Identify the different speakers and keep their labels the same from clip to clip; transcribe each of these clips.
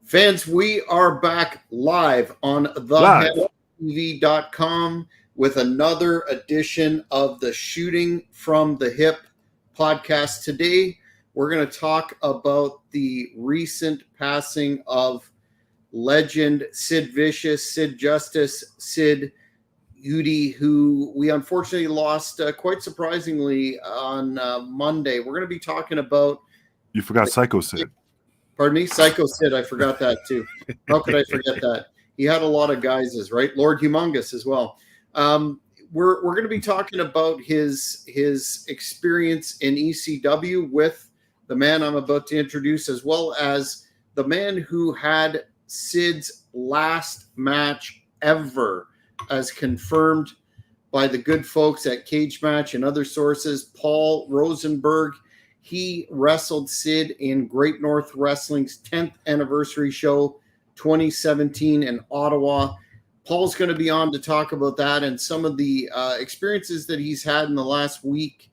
Speaker 1: Fans, we are back live on theheadtv.com with another edition of the Shooting from the Hip podcast. Today, we're going to talk about the recent passing of legend Sid Vicious, Sid Justice, Sid Udi, who we unfortunately lost quite surprisingly on Monday. We're going to be talking about...
Speaker 2: You forgot Psycho Sid.
Speaker 1: Pardon me? Psycho Sid. I forgot that too. How could I forget that? He had a lot of guises, right? Lord Humongous as well. We're going to be talking about his experience in ECW with the man I'm about to introduce, as well as the man who had Sid's last match ever, as confirmed by the good folks at Cage Match and other sources. Paul Rosenberg. He wrestled Sid in Great North Wrestling's 10th anniversary show, 2017 in Ottawa. Paul's going to be on to talk about that and some of the experiences that he's had in the last week,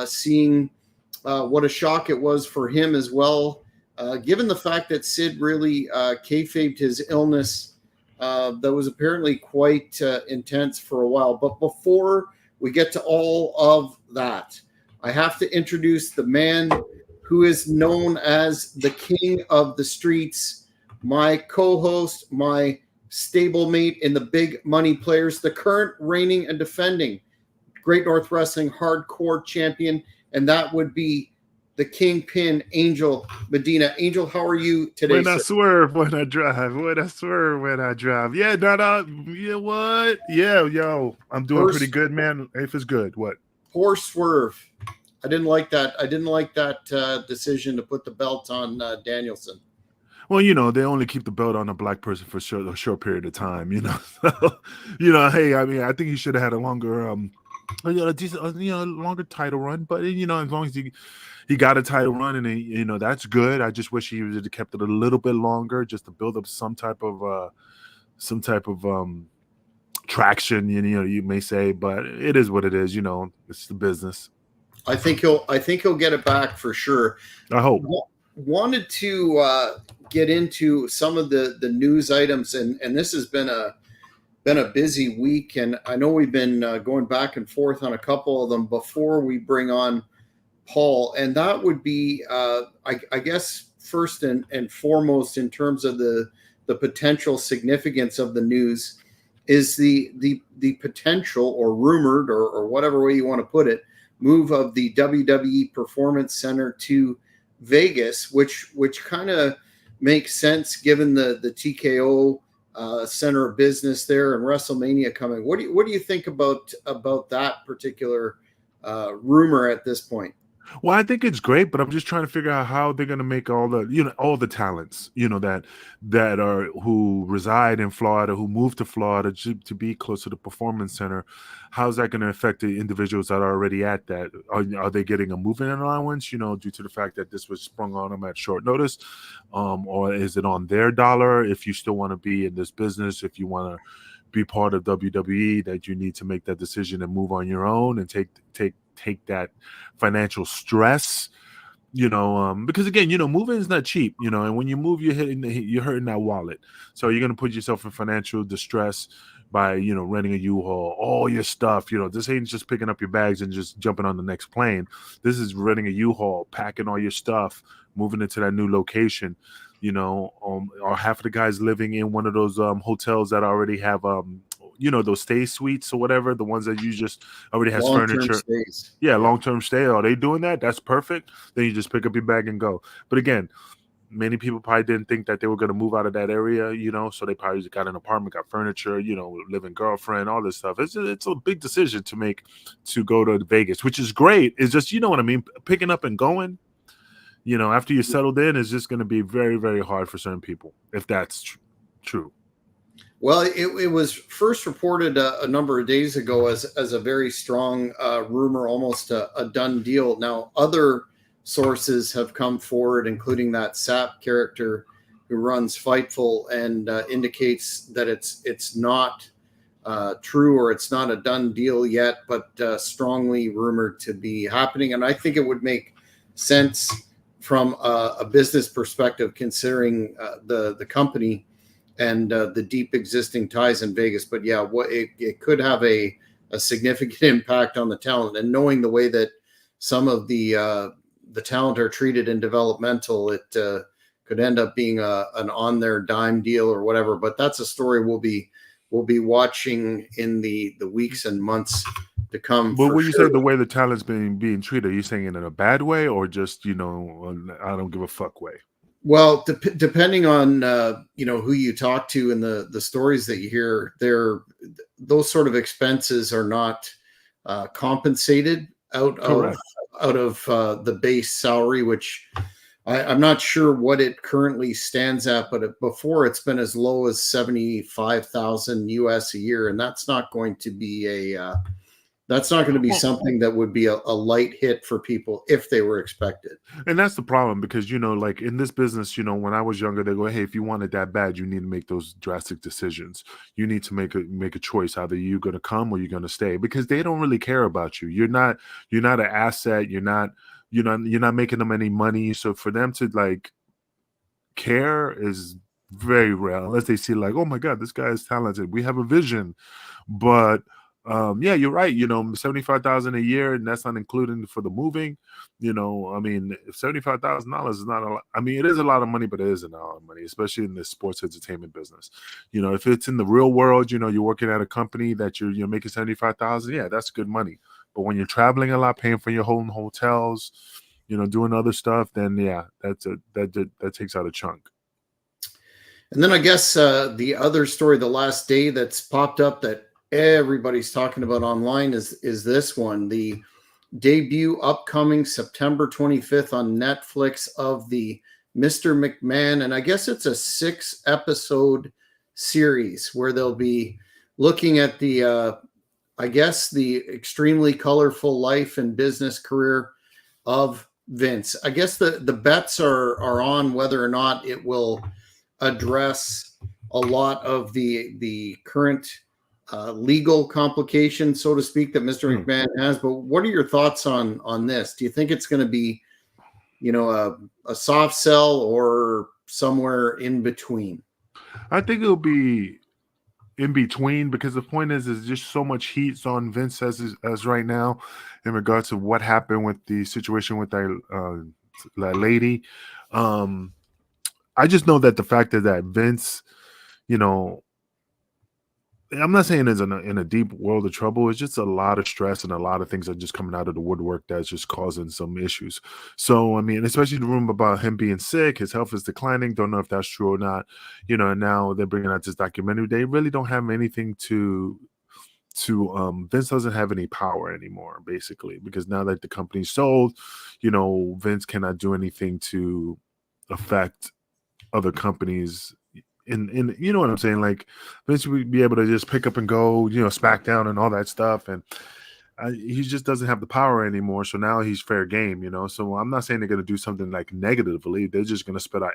Speaker 1: seeing what a shock it was for him as well, given the fact that Sid really kayfabed his illness that was apparently quite intense for a while. But before we get to all of that, I have to introduce the man who is known as the king of the streets, my co-host, my stablemate in the Big Money Players, the current reigning and defending Great North Wrestling hardcore champion, and that would be the Kingpin, Angel Medina. Angel, how are you today?
Speaker 2: When I swerve, when I drive. When I swerve, when I drive. Yeah, yeah, what? Yeah, yo, I'm doing pretty good, man. If it's good, what?
Speaker 1: Poor swerve. I didn't like that. I didn't like that decision to put the belt on Danielson.
Speaker 2: Well, they only keep the belt on a black person for a short period of time, Hey, I mean, I think he should have had a longer, longer title run. But as long as he got a title run, and that's good. I just wish he would have kept it a little bit longer, just to build up some type of traction. You may say, but it is what it is. It's the business.
Speaker 1: I think he'll get it back for sure.
Speaker 2: I hope.
Speaker 1: Wanted to get into some of the news items, and this has been a busy week, and I know we've been going back and forth on a couple of them before we bring on Paul, and that would be I guess first and foremost in terms of the potential significance of the news is the potential or rumored or whatever way you want to put it move of the WWE Performance Center to Vegas, which kind of makes sense given the TKO center of business there and WrestleMania coming. What do you think about that particular rumor at this point?
Speaker 2: Well, I think it's great, but I'm just trying to figure out how they're going to make all the talents, that are who reside in Florida, who moved to Florida to be close to the Performance Center. How's that going to affect the individuals that are already at that? Are they getting a moving allowance, due to the fact that this was sprung on them at short notice? Or is it on their dollar? If you still want to be in this business, if you want to be part of WWE, that you need to make that decision and move on your own and take that financial stress, because again, moving is not cheap, and when you move, you're hurting that wallet. So you're going to put yourself in financial distress by, renting a U-Haul, all your stuff. This ain't just picking up your bags and just jumping on the next plane. This is renting a U-Haul, packing all your stuff, moving into that new location, or half of the guys living in one of those hotels that already have those stay suites or whatever, the ones that you just already has furniture.
Speaker 1: Stays.
Speaker 2: Yeah, long-term stay. Are they doing that? That's perfect. Then you just pick up your bag and go. But again, many people probably didn't think that they were going to move out of that area, so they probably just got an apartment, got furniture, living girlfriend, all this stuff. It's a big decision to make to go to Vegas, which is great. It's just, what I mean, picking up and going, after you're settled in, is just going to be very, very hard for certain people, if that's true.
Speaker 1: Well, it was first reported a number of days ago as a very strong rumor, almost a done deal. Now, other sources have come forward, including that Sap character who runs Fightful, and indicates that it's not true or it's not a done deal yet, but strongly rumored to be happening. And I think it would make sense from a business perspective, considering the company and the deep existing ties in Vegas. But yeah, what it could have a significant impact on the talent, and knowing the way that some of the talent are treated in developmental, it could end up being an on their dime deal or whatever. But that's a story we'll be watching in the weeks and months to come.
Speaker 2: But when you say
Speaker 1: sure.
Speaker 2: the way the talent's being treated, are you saying it in a bad way or just I don't give a fuck way?
Speaker 1: Well, depending on who you talk to and the stories that you hear, those sort of expenses are not compensated out
Speaker 2: Correct.
Speaker 1: of the base salary, which I'm not sure what it currently stands at, but before it's been as low as 75,000 US a year, and that's not going to be something that would be a light hit for people if they were expected.
Speaker 2: And that's the problem because, like in this business, when I was younger, they go, hey, if you want it that bad, you need to make those drastic decisions. You need to make a choice. Either you're going to come or you're going to stay, because they don't really care about you. You're not an asset. You're not making them any money. So for them to like care is very rare, unless they see like, oh my God, this guy is talented. We have a vision. But yeah, you're right. 75,000 a year, and that's not including for the moving. I mean, $75,000 is not a lot. I mean, it is a lot of money, but it isn't a lot of money, especially in the sports entertainment business. If it's in the real world, you're working at a company that you're making 75,000. Yeah, that's good money. But when you're traveling a lot, paying for your own hotels, doing other stuff, then yeah, that takes out a chunk.
Speaker 1: And then I guess the other story, the last day that's popped up that everybody's talking about online is this one, the debut upcoming September 25th on Netflix of the Mr. McMahon. And I guess it's a 6-episode series where they'll be looking at the extremely colorful life and business career of Vince. I guess the bets are on whether or not it will address a lot of the current legal complications, so to speak, that Mr. McMahon has. But what are your thoughts on this? Do you think it's going to be, a soft sell or somewhere in between?
Speaker 2: I think it'll be in between, because the point is just so much heat's on Vince as right now in regards to what happened with the situation with that lady. I just know that the fact that Vince, I'm not saying is in a deep world of trouble. It's just a lot of stress and a lot of things are just coming out of the woodwork that's just causing some issues. So, I mean, especially the rumor about him being sick, his health is declining. Don't know if that's true or not. And now they're bringing out this documentary. They really don't have anything to Vince doesn't have any power anymore, basically, because now that the company's sold, Vince cannot do anything to affect other companies. In you know what I'm saying, like Vince would be able to just pick up and go, SmackDown and all that stuff, and he just doesn't have the power anymore. So now he's fair game, So I'm not saying they're going to do something like negatively. They're just going to spit out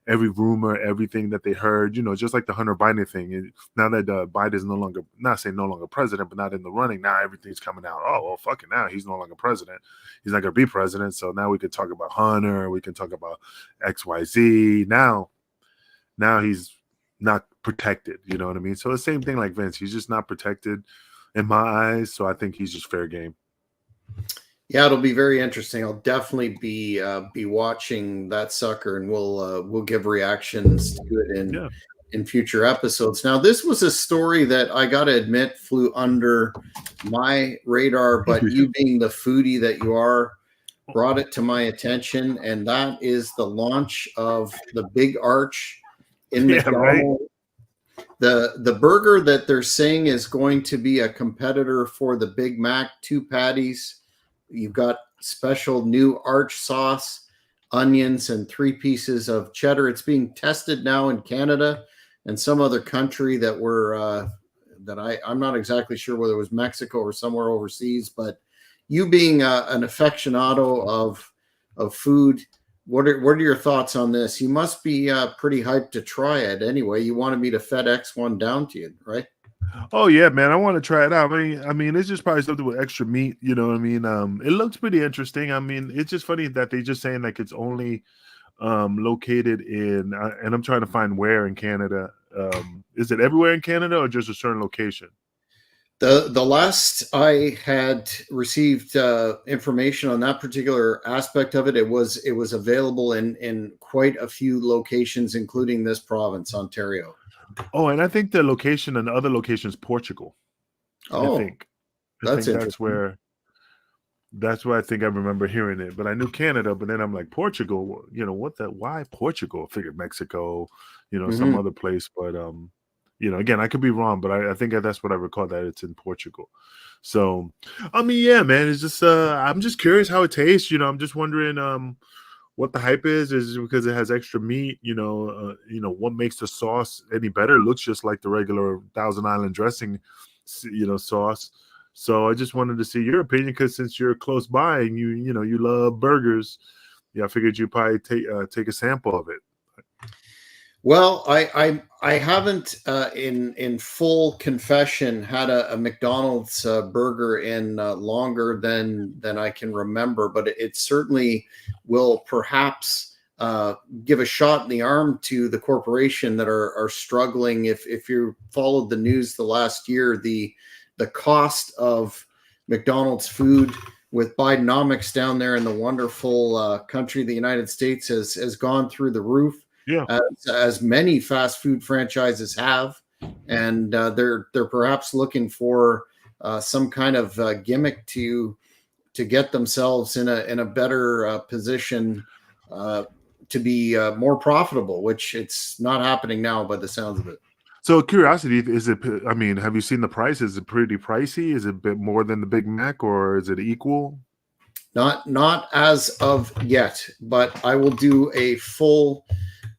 Speaker 2: every rumor, everything that they heard, just like the Hunter Biden thing. And now that Biden is no longer president, but not in the running, now everything's coming out. Oh, well, fucking now he's no longer president. He's not going to be president. So now we can talk about Hunter. We can talk about XYZ. Now he's not protected. You know what I mean? So the same thing like Vince. He's just not protected in my eyes. So I think he's just fair game.
Speaker 1: Yeah, it'll be very interesting. I'll definitely be watching that sucker, and we'll give reactions to it in future episodes. Now, this was a story that I got to admit flew under my radar, but you being the foodie that you are, brought it to my attention, and that is the launch of the Big Arch in McDonald's. Right. The burger that they're saying is going to be a competitor for the Big Mac, 2 patties. You've got special new Arch sauce, onions, and 3 pieces of cheddar. It's being tested now in Canada and some other country that I'm not exactly sure whether it was Mexico or somewhere overseas. But you being an aficionado of food, what are your thoughts on this? You must be pretty hyped to try it anyway. You wanted me to FedEx one down to you, right?
Speaker 2: Oh yeah, man, I want to try it out. I mean, it's just probably something with extra meat. You know what I mean? It looks pretty interesting. I mean, it's just funny that they just saying like it's only located in, and I'm trying to find where in Canada. Is it everywhere in Canada or just a certain location?
Speaker 1: The last I had received information on that particular aspect of it, it was available in quite a few locations, including this province, Ontario.
Speaker 2: Oh, and I think the location and the other location is Portugal. I
Speaker 1: Oh,
Speaker 2: think. I
Speaker 1: that's
Speaker 2: think that's
Speaker 1: interesting.
Speaker 2: where That's why I think I remember hearing it, but I knew Canada, but then I'm like, Portugal, what the why Portugal? I figured Mexico, some
Speaker 1: Hmm.
Speaker 2: other place, but again, I could be wrong, but I think that's what I recall that it's in Portugal. So, I mean, yeah, man, it's just I'm just curious how it tastes. I'm just wondering what the hype is it because it has extra meat, what makes the sauce any better? It looks just like the regular Thousand Island dressing, sauce. So I just wanted to see your opinion because since you're close by and you love burgers, yeah, I figured you'd probably take a sample of it.
Speaker 1: Well, I haven't in full confession had a McDonald's burger in longer than I can remember, but it certainly will perhaps give a shot in the arm to the corporation that are struggling. If you followed the news the last year, the cost of McDonald's food with Bidenomics down there in the wonderful country of the United States has gone through the roof,
Speaker 2: Yeah.
Speaker 1: as many fast food franchises have, and they're perhaps looking for some kind of gimmick to get themselves in a better position to be more profitable, which it's not happening now by the sounds of it.
Speaker 2: So curiosity, is it? I mean, have you seen the price? Is it pretty pricey? Is it a bit more than the Big Mac, or is it equal?
Speaker 1: Not as of yet, but I will do a full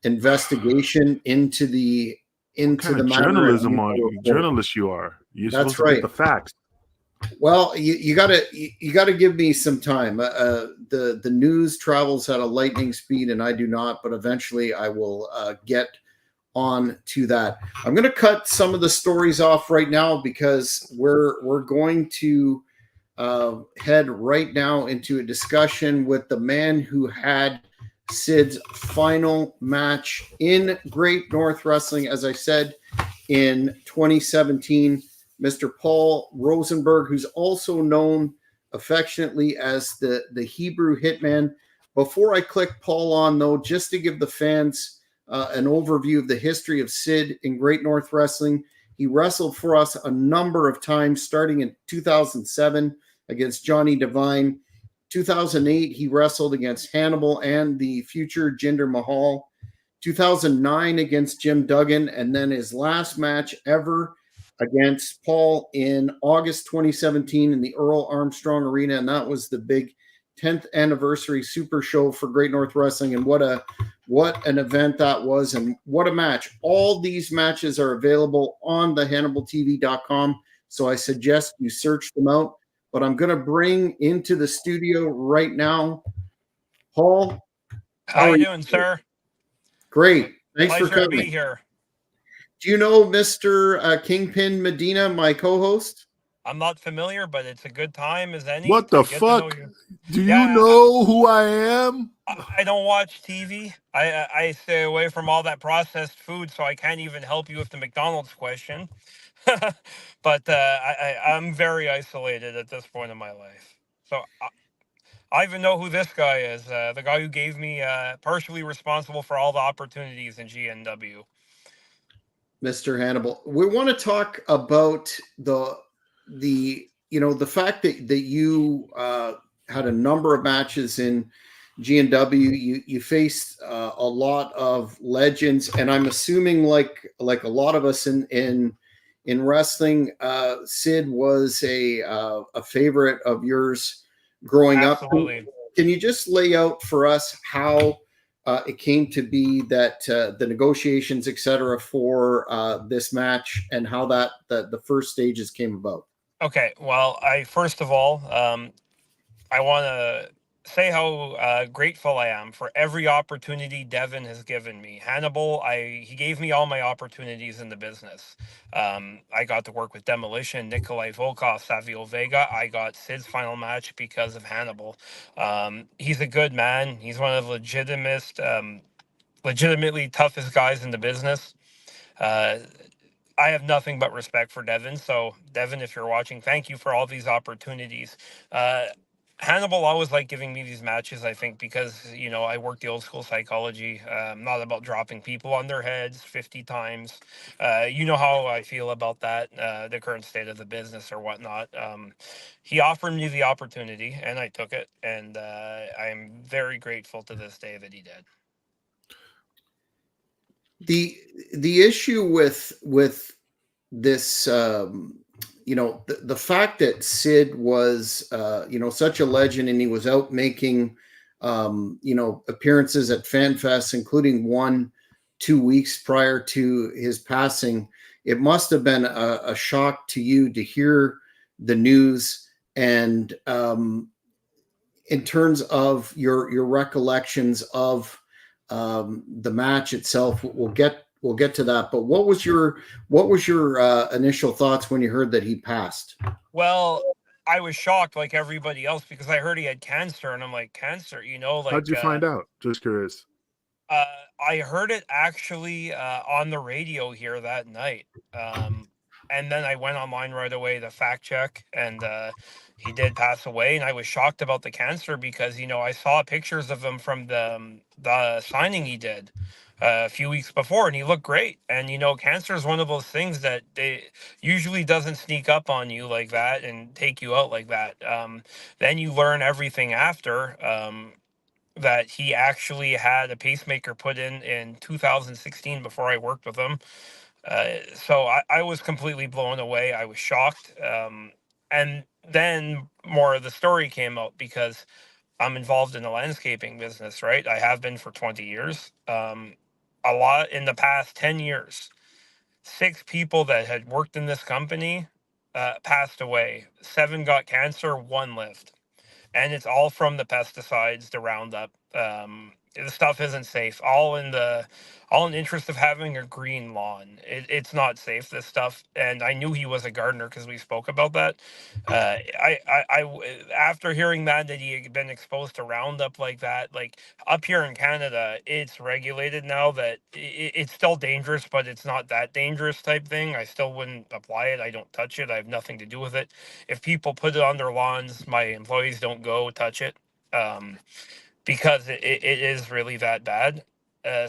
Speaker 1: investigation
Speaker 2: What
Speaker 1: into
Speaker 2: kind
Speaker 1: the
Speaker 2: of
Speaker 1: matter, and give a report.
Speaker 2: journalist you are? You're supposed
Speaker 1: That's
Speaker 2: to get
Speaker 1: right.
Speaker 2: the facts.
Speaker 1: Well, you gotta give me some time. The news travels at a lightning speed, and I do not. But eventually, I will get on to that. I'm going to cut some of the stories off right now because we're going to head right now into a discussion with the man who had Sid's final match in Great North Wrestling, as I said, in 2017. Mr. Paul Rosenberg, who's also known affectionately as the Hebrew Hitman. Before I click Paul on, though, just to give the fans an overview of the history of Sid in Great North Wrestling, he wrestled for us a number of times, starting in 2007 against Johnny Devine. 2008, he wrestled against Hannibal and the future Jinder Mahal. 2009 against Jim Duggan, and then his last match ever against Paul in August 2017 in the Earl Armstrong Arena, and that was the big 10th anniversary Super Show for Great North Wrestling. And what an event that was, and what a match! All these matches are available on the HannibalTV.com, so I suggest you search them out. But I'm going to bring into the studio right now, Paul.
Speaker 3: How
Speaker 1: How are
Speaker 3: you
Speaker 1: you?
Speaker 3: doing, sir?
Speaker 1: Great. Thanks for
Speaker 3: Pleasure to be
Speaker 1: coming.
Speaker 3: here.
Speaker 1: Do you know Mr. Kingpin Medina, my co-host?
Speaker 3: I'm not familiar, but it's a good time as any
Speaker 2: What the
Speaker 3: to get to know
Speaker 2: fuck?
Speaker 3: you.
Speaker 2: Do you
Speaker 3: Yeah,
Speaker 2: know who I am?
Speaker 3: I don't watch TV. I stay away from all that processed food, so I can't even help you with the McDonald's question. But I'm very isolated at this point in my life. So I even know who this guy is. The guy who gave me partially responsible for all the opportunities in GNW.
Speaker 1: Mr. Hannibal. We want to talk about the fact that you had a number of matches in GNW. You faced a lot of legends, and I'm assuming like a lot of us in wrestling, Sid was a favorite of yours growing up.
Speaker 3: Absolutely.
Speaker 1: Can you just lay out for us how it came to be that the negotiations, etc., for this match, and how the first stages came about?
Speaker 3: Okay. Well, I first of all, I want to say how grateful I am for every opportunity Devin has given me. Hannibal, he gave me all my opportunities in the business. I got to work with Demolition, Nikolai Volkov, Savio Vega. I got Sid's final match because of Hannibal. He's a good man. He's one of the legitimately toughest guys in the business. Uh, I have nothing but respect for Devin. So, Devin, if you're watching, thank you for all these opportunities. Uh, Hannibal always liked giving me these matches, I think, because, I work the old school psychology. Not about dropping people on their heads 50 times. You know how I feel about that, the current state of the business or whatnot. He offered me the opportunity, and I took it. And I'm very grateful to this day that he did.
Speaker 1: The issue with this, the fact that Sid was such a legend, and he was out making appearances at FanFest, including one 2 weeks prior to his passing. It must have been a shock to you to hear the news, and in terms of your recollections of the match itself. We'll get to that. But what was your initial thoughts when you heard that he passed?
Speaker 3: Well, I was shocked like everybody else because I heard he had cancer, and I'm like, cancer,
Speaker 2: How'd you find out? Just curious.
Speaker 3: I heard it actually on the radio here that night. And then I went online right away to fact check, and he did pass away. And I was shocked about the cancer because, I saw pictures of him from the signing he did a few weeks before, and he looked great. And, cancer is one of those things that they usually doesn't sneak up on you like that and take you out like that. Then you learn everything after. That he actually had a pacemaker put in 2016 before I worked with him. So I was completely blown away. I was shocked. And then more of the story came out because I'm involved in the landscaping business, right? I have been for 20 years. A lot in the past 10 years, 6 people that had worked in this company passed away. 7 got cancer, 1 lived, and it's all from the pesticides, the Roundup. The stuff isn't safe. All in the interest of having a green lawn. It's not safe. This stuff, and I knew he was a gardener because we spoke about that. After hearing that he had been exposed to Roundup like that, like up here in Canada, it's regulated now that it's still dangerous, but it's not that dangerous type thing. I still wouldn't apply it. I don't touch it. I have nothing to do with it. If people put it on their lawns, my employees don't go touch it, because it is really that bad.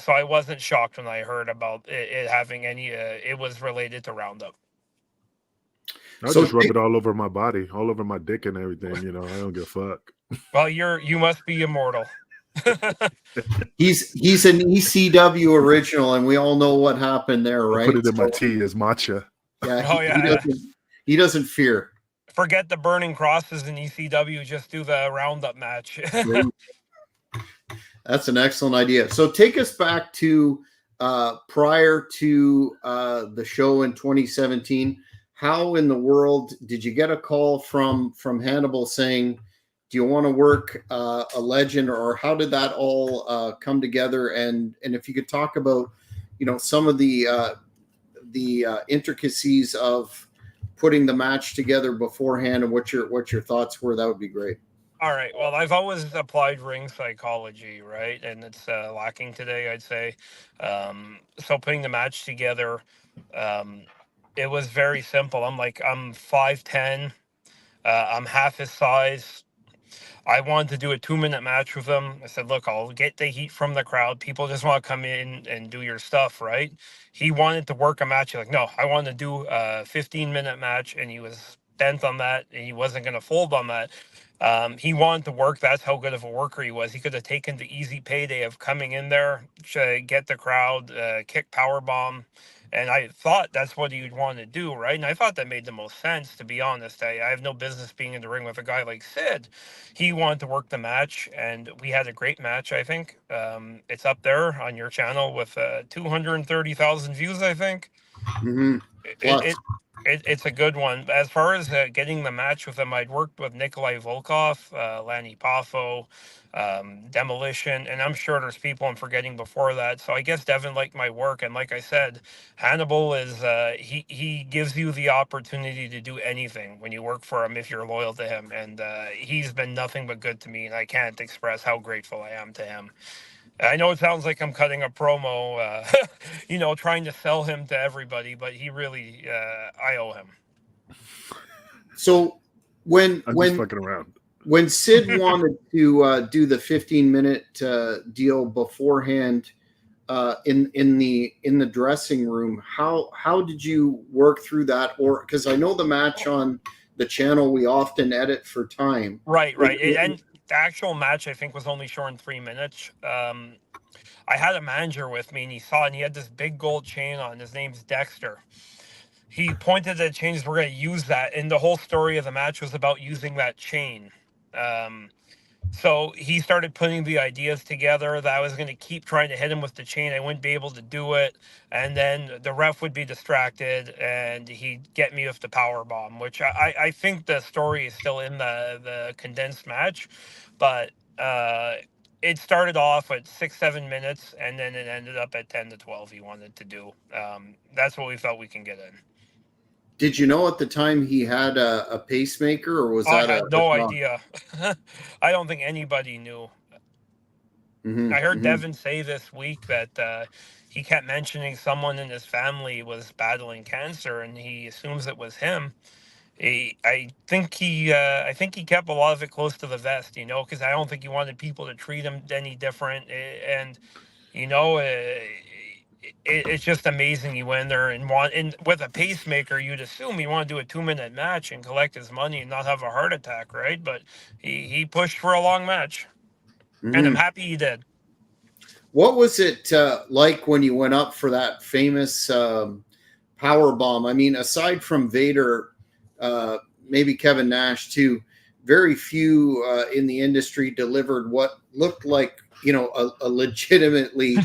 Speaker 3: So I wasn't shocked when I heard about it having any. It was related to Roundup.
Speaker 2: I'll just rub it all over my body, all over my dick and everything. I don't give a fuck.
Speaker 3: Well, you must be immortal.
Speaker 1: He's an ECW original, and we all know what happened there, right?
Speaker 2: I put it in my tea as matcha.
Speaker 1: Yeah, he doesn't fear.
Speaker 3: Forget the burning crosses in ECW. Just do the Roundup match.
Speaker 1: That's an excellent idea. So take us back to prior to the show in 2017. How in the world did you get a call from Hannibal saying, "Do you want to work a legend?" Or how did that all come together? And if you could talk about, some of the intricacies of putting the match together beforehand and what your thoughts were, that would be great.
Speaker 3: All right. Well, I've always applied ring psychology, right? And it's lacking today, I'd say. So putting the match together, it was very simple. I'm 5'10", I'm half his size. I wanted to do a 2-minute match with him. I said, look, I'll get the heat from the crowd. People just want to come in and do your stuff, right? He wanted to work a match. He's like, no, I want to do a 15-minute match. And he was bent on that, and he wasn't going to fold on that. He wanted to work. That's how good of a worker he was. He could have taken the easy payday of coming in there, get the crowd, kick power bomb. And I thought that's what he would want to do, right? And I thought that made the most sense, to be honest. I have no business being in the ring with a guy like Sid. He wanted to work the match, and we had a great match, I think. It's up there on your channel with 230,000 views, I think.
Speaker 1: Mm-hmm.
Speaker 3: it,
Speaker 1: plus.
Speaker 3: it, it's a good one. As far as getting the match with him, I'd worked with Nikolai Volkov, Lanny Poffo, Demolition, and I'm sure there's people I'm forgetting before that. So I guess Devin liked my work, and like I said, Hannibal is he gives you the opportunity to do anything when you work for him if you're loyal to him, and he's been nothing but good to me, and I can't express how grateful I am to him. I know it sounds like I'm cutting a promo, trying to sell him to everybody, but he really, I owe him.
Speaker 1: So when
Speaker 2: I'm just fucking around.
Speaker 1: When Sid wanted to do the 15-minute deal beforehand in the dressing room, how did you work through that? Or because I know the match on the channel we often edit for time.
Speaker 3: Right. And the actual match I think was only shown 3 minutes. I had a manager with me, and he had this big gold chain on. His name's Dexter. He pointed at the chains. We're going to use that, and the whole story of the match was about using that chain. So he started putting the ideas together that I was going to keep trying to hit him with the chain. I wouldn't be able to do it. And then the ref would be distracted and he'd get me with the power bomb, which I think the story is still in the condensed match. But it started off at 6-7 minutes and then it ended up at 10 to 12 he wanted to do. That's what we felt we can get in.
Speaker 1: Did you know at the time he had a pacemaker, or was
Speaker 3: I
Speaker 1: that
Speaker 3: had no idea. I don't think anybody knew. I heard Devin say this week that he kept mentioning someone in his family was battling cancer, and he assumes it was him. I think he kept a lot of it close to the vest, because I don't think he wanted people to treat him any different. And it's just amazing he went there and with a pacemaker, you'd assume he wanted to do a 2-minute match and collect his money and not have a heart attack, right? But he pushed for a long match, and I'm happy he did.
Speaker 1: What was it like when you went up for that famous power bomb? I mean, aside from Vader, maybe Kevin Nash too, very few in the industry delivered what looked like a legitimately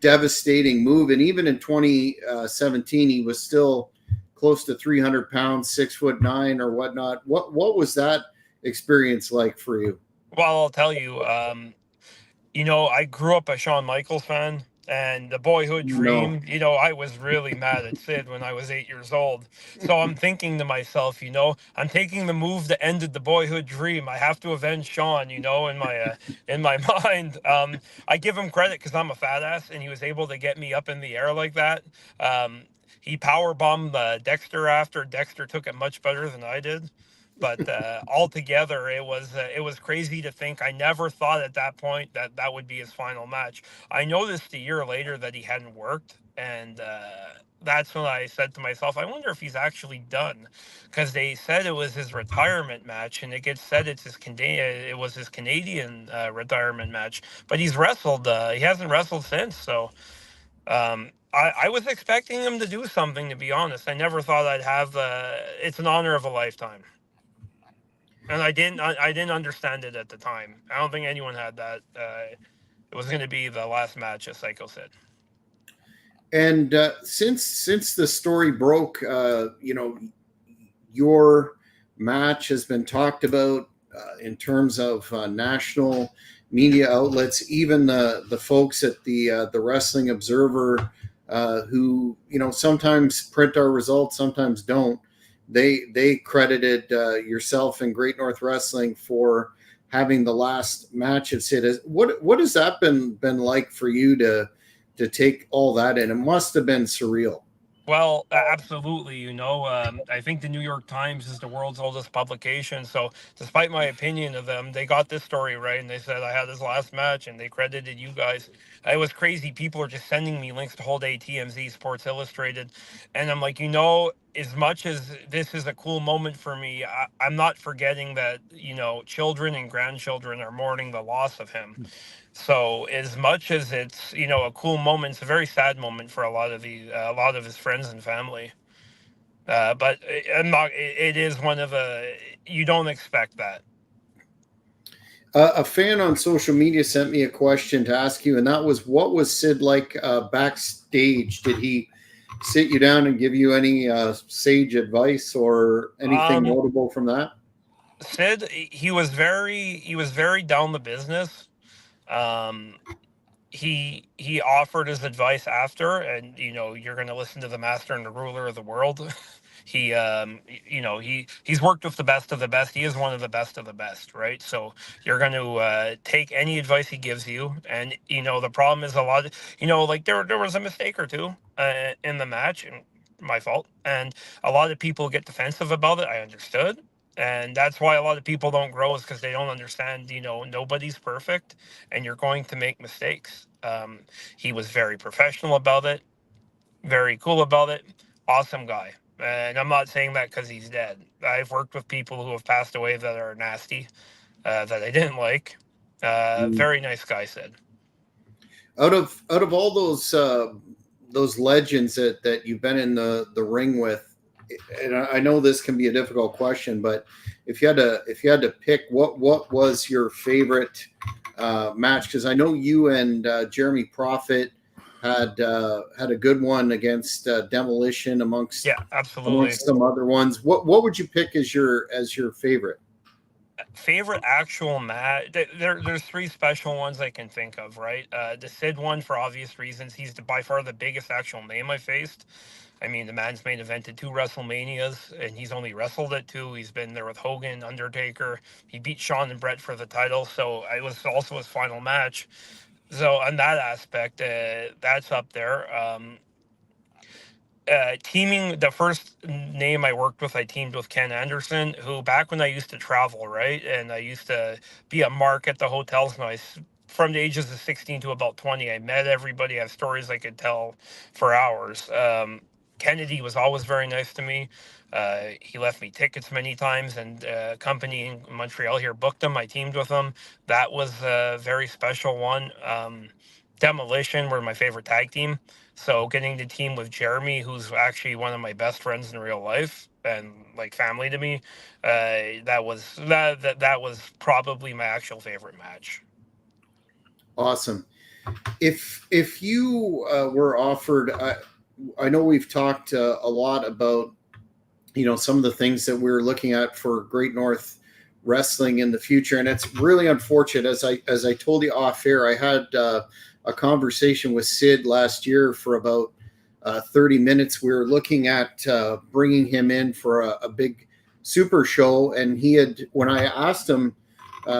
Speaker 1: devastating move. And even in 2017, he was still close to 300 pounds, 6'9" or whatnot. What was that experience like for you?
Speaker 3: Well, I'll tell you, I grew up a Shawn Michaels fan, and the boyhood dream, I was really mad at Sid when I was 8 years old. So I'm thinking to myself, I'm taking the move that ended the boyhood dream. I have to avenge Shawn, in my mind. I give him credit because I'm a fat ass, and he was able to get me up in the air like that. He power bombed Dexter after. Dexter took it much better than I did. But altogether, it was crazy to think. I never thought at that point that would be his final match. I noticed a year later that he hadn't worked, and that's when I said to myself, I wonder if he's actually done, because they said it was his retirement match, and it gets said it was his Canadian retirement match. But he's wrestled. He hasn't wrestled since. So I was expecting him to do something. To be honest, I never thought I'd have. It's an honor of a lifetime. And I didn't understand it at the time. I don't think anyone had that. It was going to be the last match, as Psycho said.
Speaker 1: And since the story broke, your match has been talked about in terms of national media outlets, even the folks at the Wrestling Observer, who sometimes print our results, sometimes don't. They credited yourself and Great North Wrestling for having the last match at Sid. What has that been like for you to take all that in? It must have been surreal.
Speaker 3: Well, absolutely. I think the New York Times is the world's oldest publication. So, despite my opinion of them, they got this story right, and they said I had his last match, and they credited you guys. It was crazy. People are just sending me links to Whole Day TMZ, Sports Illustrated, and I'm like, as much as this is a cool moment for me, I'm not forgetting that children and grandchildren are mourning the loss of him. So as much as it's a cool moment, it's a very sad moment for a lot of his friends and family. But I'm not. It is one of you don't expect that.
Speaker 1: A fan on social media sent me a question to ask you, and that was, what was Sid like backstage? Did he sit you down and give you any sage advice or anything notable from that?
Speaker 3: Sid, he was very down the business. Um, he offered his advice after, and you're going to listen to the master and the ruler of the world. He's worked with the best of the best. He is one of the best of the best, right? So you're going to take any advice he gives you. And the problem is a lot of, like there was a mistake or two in the match, and my fault, and a lot of people get defensive about it. I understood. And that's why a lot of people don't grow, is because they don't understand, nobody's perfect, and you're going to make mistakes. He was very professional about it, very cool about it, awesome guy. And I'm not saying that because he's dead. I've worked with people who have passed away that are nasty, that I didn't like. Very nice guy, Sid.
Speaker 1: Out of all those legends that you've been in the ring with, and I know this can be a difficult question, but if you had to pick, what was your favorite match? Because I know you and Jeremy Prophet had a good one against Demolition amongst
Speaker 3: absolutely
Speaker 1: some other ones. What would you pick as your favorite?
Speaker 3: Favorite actual match? There's three special ones I can think of, right? The Sid one, for obvious reasons. He's by far the biggest actual name I faced. I mean, the man's main evented 2 WrestleManias, and he's only wrestled at 2. He's been there with Hogan, Undertaker. He beat Shawn and Brett for the title, so it was also his final match. So on that aspect, that's up there. Teaming, the first name I worked with, I teamed with Ken Anderson, who back when I used to travel, right, and I used to be a mark at the hotels, and from the ages of 16 to about 20, I met everybody. I have stories I could tell for hours. Kennedy was always very nice to me. He left me tickets many times, and a company in Montreal here booked him. I teamed with him. That was a very special one. Demolition were my favorite tag team. So getting to team with Jeremy, who's actually one of my best friends in real life and like family to me, that was probably my actual favorite match.
Speaker 1: Awesome. If you were offered, I know we've talked a lot about some of the things that we're looking at for Great North Wrestling in the future, and it's really unfortunate. As I told you off air, I had a conversation with Sid last year for about 30 minutes. We were looking at bringing him in for a big super show, and when I asked him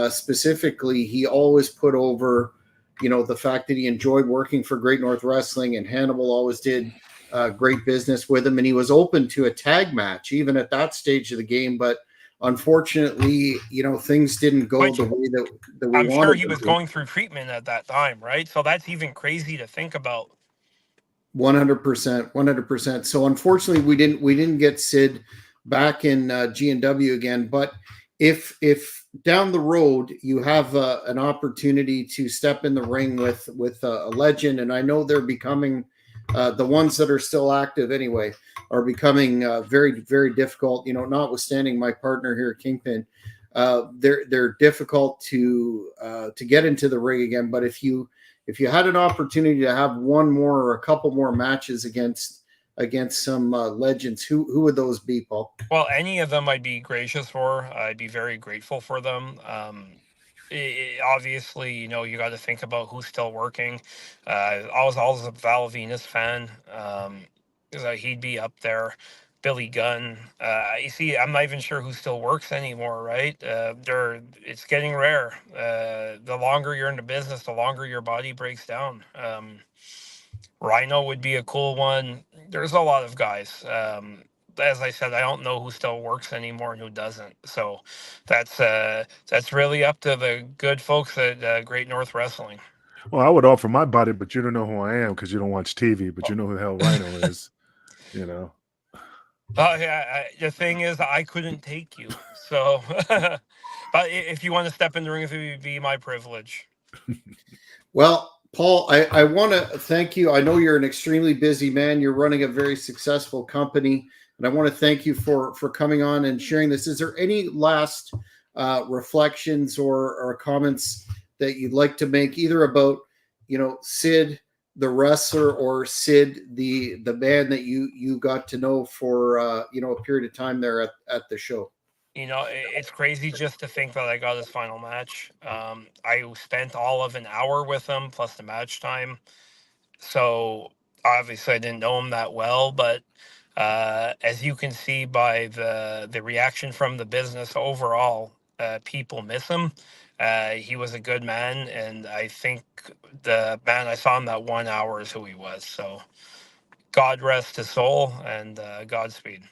Speaker 1: specifically, he always put over the fact that he enjoyed working for Great North Wrestling, and Hannibal always did great business with him, and he was open to a tag match even at that stage of the game. But unfortunately, things didn't go the way that we wanted.
Speaker 3: I'm sure he was going through treatment at that time, right? So that's even crazy to think about.
Speaker 1: 100%. So unfortunately, we didn't get Sid back in G&W again. But if down the road you have an opportunity to step in the ring with a legend, and I know they're becoming the ones that are still active anyway are becoming very, very difficult. Notwithstanding my partner here at Kingpin, they're difficult to get into the ring again. But if you had an opportunity to have one more or a couple more matches against some legends, who would those be, Paul?
Speaker 3: Well, any of them I'd be gracious for. I'd be very grateful for them. Obviously, you got to think about who's still working. I was always a Val Venus fan. He'd be up there. Billy Gunn. You see, I'm not even sure who still works anymore, right? It's getting rare. The longer you're in the business, the longer your body breaks down. Rhino would be a cool one. There's a lot of guys. As I said, I don't know who still works anymore and who doesn't. So that's really up to the good folks at Great North Wrestling.
Speaker 2: Well, I would offer my body, but you don't know who I am because you don't watch TV, but you know who the hell Rhino is,
Speaker 3: The thing is, I couldn't take you. So, but if you want to step in the ring, it would be my privilege.
Speaker 1: Well, Paul, I want to thank you. I know you're an extremely busy man. You're running a very successful company, and I want to thank you for coming on and sharing this. Is there any last reflections or comments that you'd like to make, either about Sid, the wrestler or Sid, the man that you got to know for a period of time there at the show?
Speaker 3: It's crazy just to think that I got his final match. I spent all of an hour with him plus the match time. So obviously I didn't know him that well, but as you can see by the reaction from the business overall, people miss him. He was a good man, and I think the man I saw him that 1 hour is who he was. So God rest his soul, and Godspeed.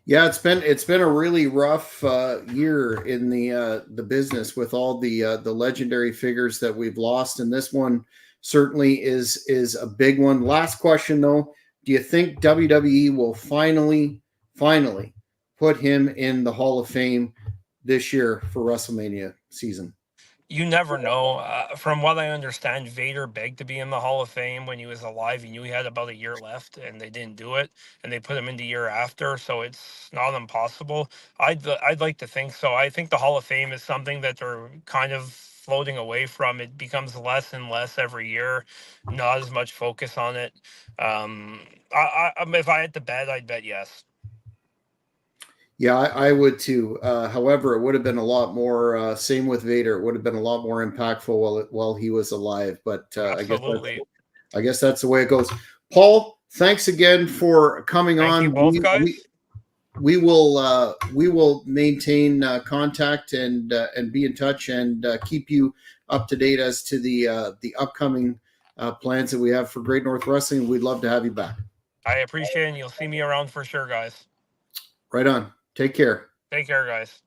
Speaker 1: Yeah, it's been a really rough year in the business with all the legendary figures that we've lost, and this one certainly is a big one. Last question though, do you think WWE will finally put him in the Hall of Fame this year for WrestleMania season?
Speaker 3: You never know. From what I understand, Vader begged to be in the Hall of Fame when he was alive. He knew he had about a year left, and they didn't do it, and they put him in the year after. So it's not impossible. I'd like to think so. I think the Hall of Fame is something that they're kind of floating away from. It becomes less and less every year. Not as much focus on it. If I had to bet, I'd bet yes.
Speaker 1: Yeah, I would too. However, it would have been a lot more. Same with Vader; it would have been a lot more impactful while he was alive. But
Speaker 3: Absolutely.
Speaker 1: I guess that's the way it goes. Paul, thanks again for coming
Speaker 3: Thank you
Speaker 1: on.
Speaker 3: both, guys.
Speaker 1: We will maintain contact and be in touch and keep you up to date as to the upcoming plans that we have for Great North Wrestling. We'd love to have you back.
Speaker 3: I appreciate it, and you'll see me around for sure, guys.
Speaker 1: Right on. Take care.
Speaker 3: Take care, guys.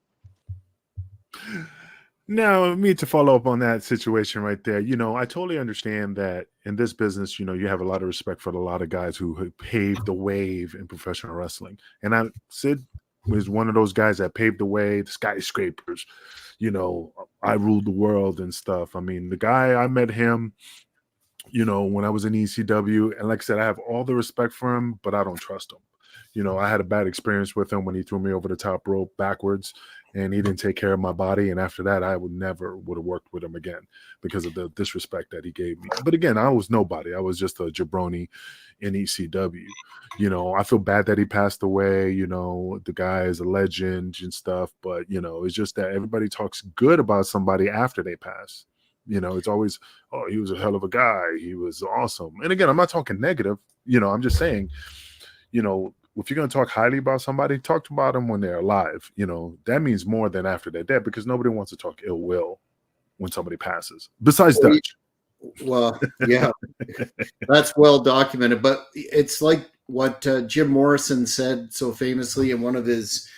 Speaker 2: Now, me to follow up on that situation right there, I totally understand that in this business, you have a lot of respect for a lot of guys who paved the wave in professional wrestling. And Sid was one of those guys that paved the way, the skyscrapers, I ruled the world and stuff. I mean, the guy, I met him, when I was in ECW. And like I said, I have all the respect for him, but I don't trust him. I had a bad experience with him when he threw me over the top rope backwards and he didn't take care of my body. And after that, I would have worked with him again because of the disrespect that he gave me. But again, I was nobody. I was just a jabroni in ECW. I feel bad that he passed away. The guy is a legend and stuff, but it's just that everybody talks good about somebody after they pass. It's always, oh, he was a hell of a guy. He was awesome. And again, I'm not talking negative. I'm just saying, if you're going to talk highly about somebody, talk about them when they're alive. That means more than after they're dead because nobody wants to talk ill will when somebody passes. Besides Dutch.
Speaker 1: Well, yeah, that's well documented. But it's like what Jim Morrison said so famously in one of his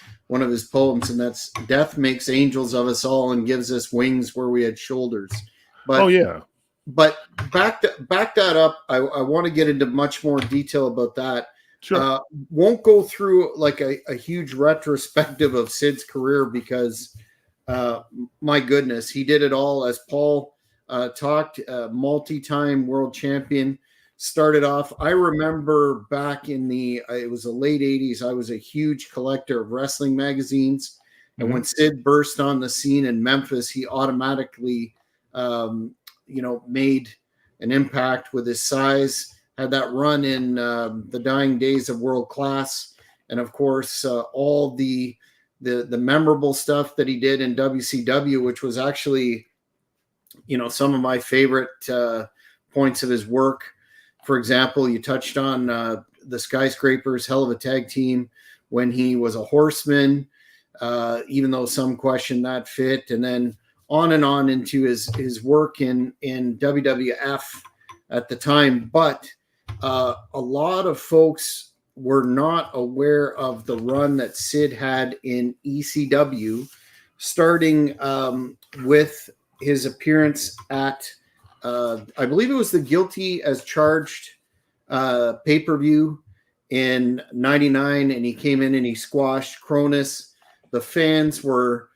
Speaker 1: poems, and that's "Death makes angels of us all and gives us wings where we had shoulders." But
Speaker 2: oh yeah.
Speaker 1: But back that up. I want to get into much more detail about that.
Speaker 2: Sure.
Speaker 1: Won't go through like a huge retrospective of Sid's career because, my goodness, he did it all. As Paul talked, multi-time world champion. Started off, I remember back in it was the late 80s, I was a huge collector of wrestling magazines. And when Sid burst on the scene in Memphis, he automatically, made an impact with his size. Had that run in the dying days of World Class, and of course all the memorable stuff that he did in WCW, which was actually, some of my favorite points of his work. For example, you touched on the Skyscrapers, hell of a tag team when he was a horseman, even though some question that fit, and then on and on into his work in WWF at the time. But a lot of folks were not aware of the run that Sid had in ECW, starting with his appearance at, I believe it was the Guilty as Charged pay-per-view in '99, and he came in and he squashed Cronus. The fans were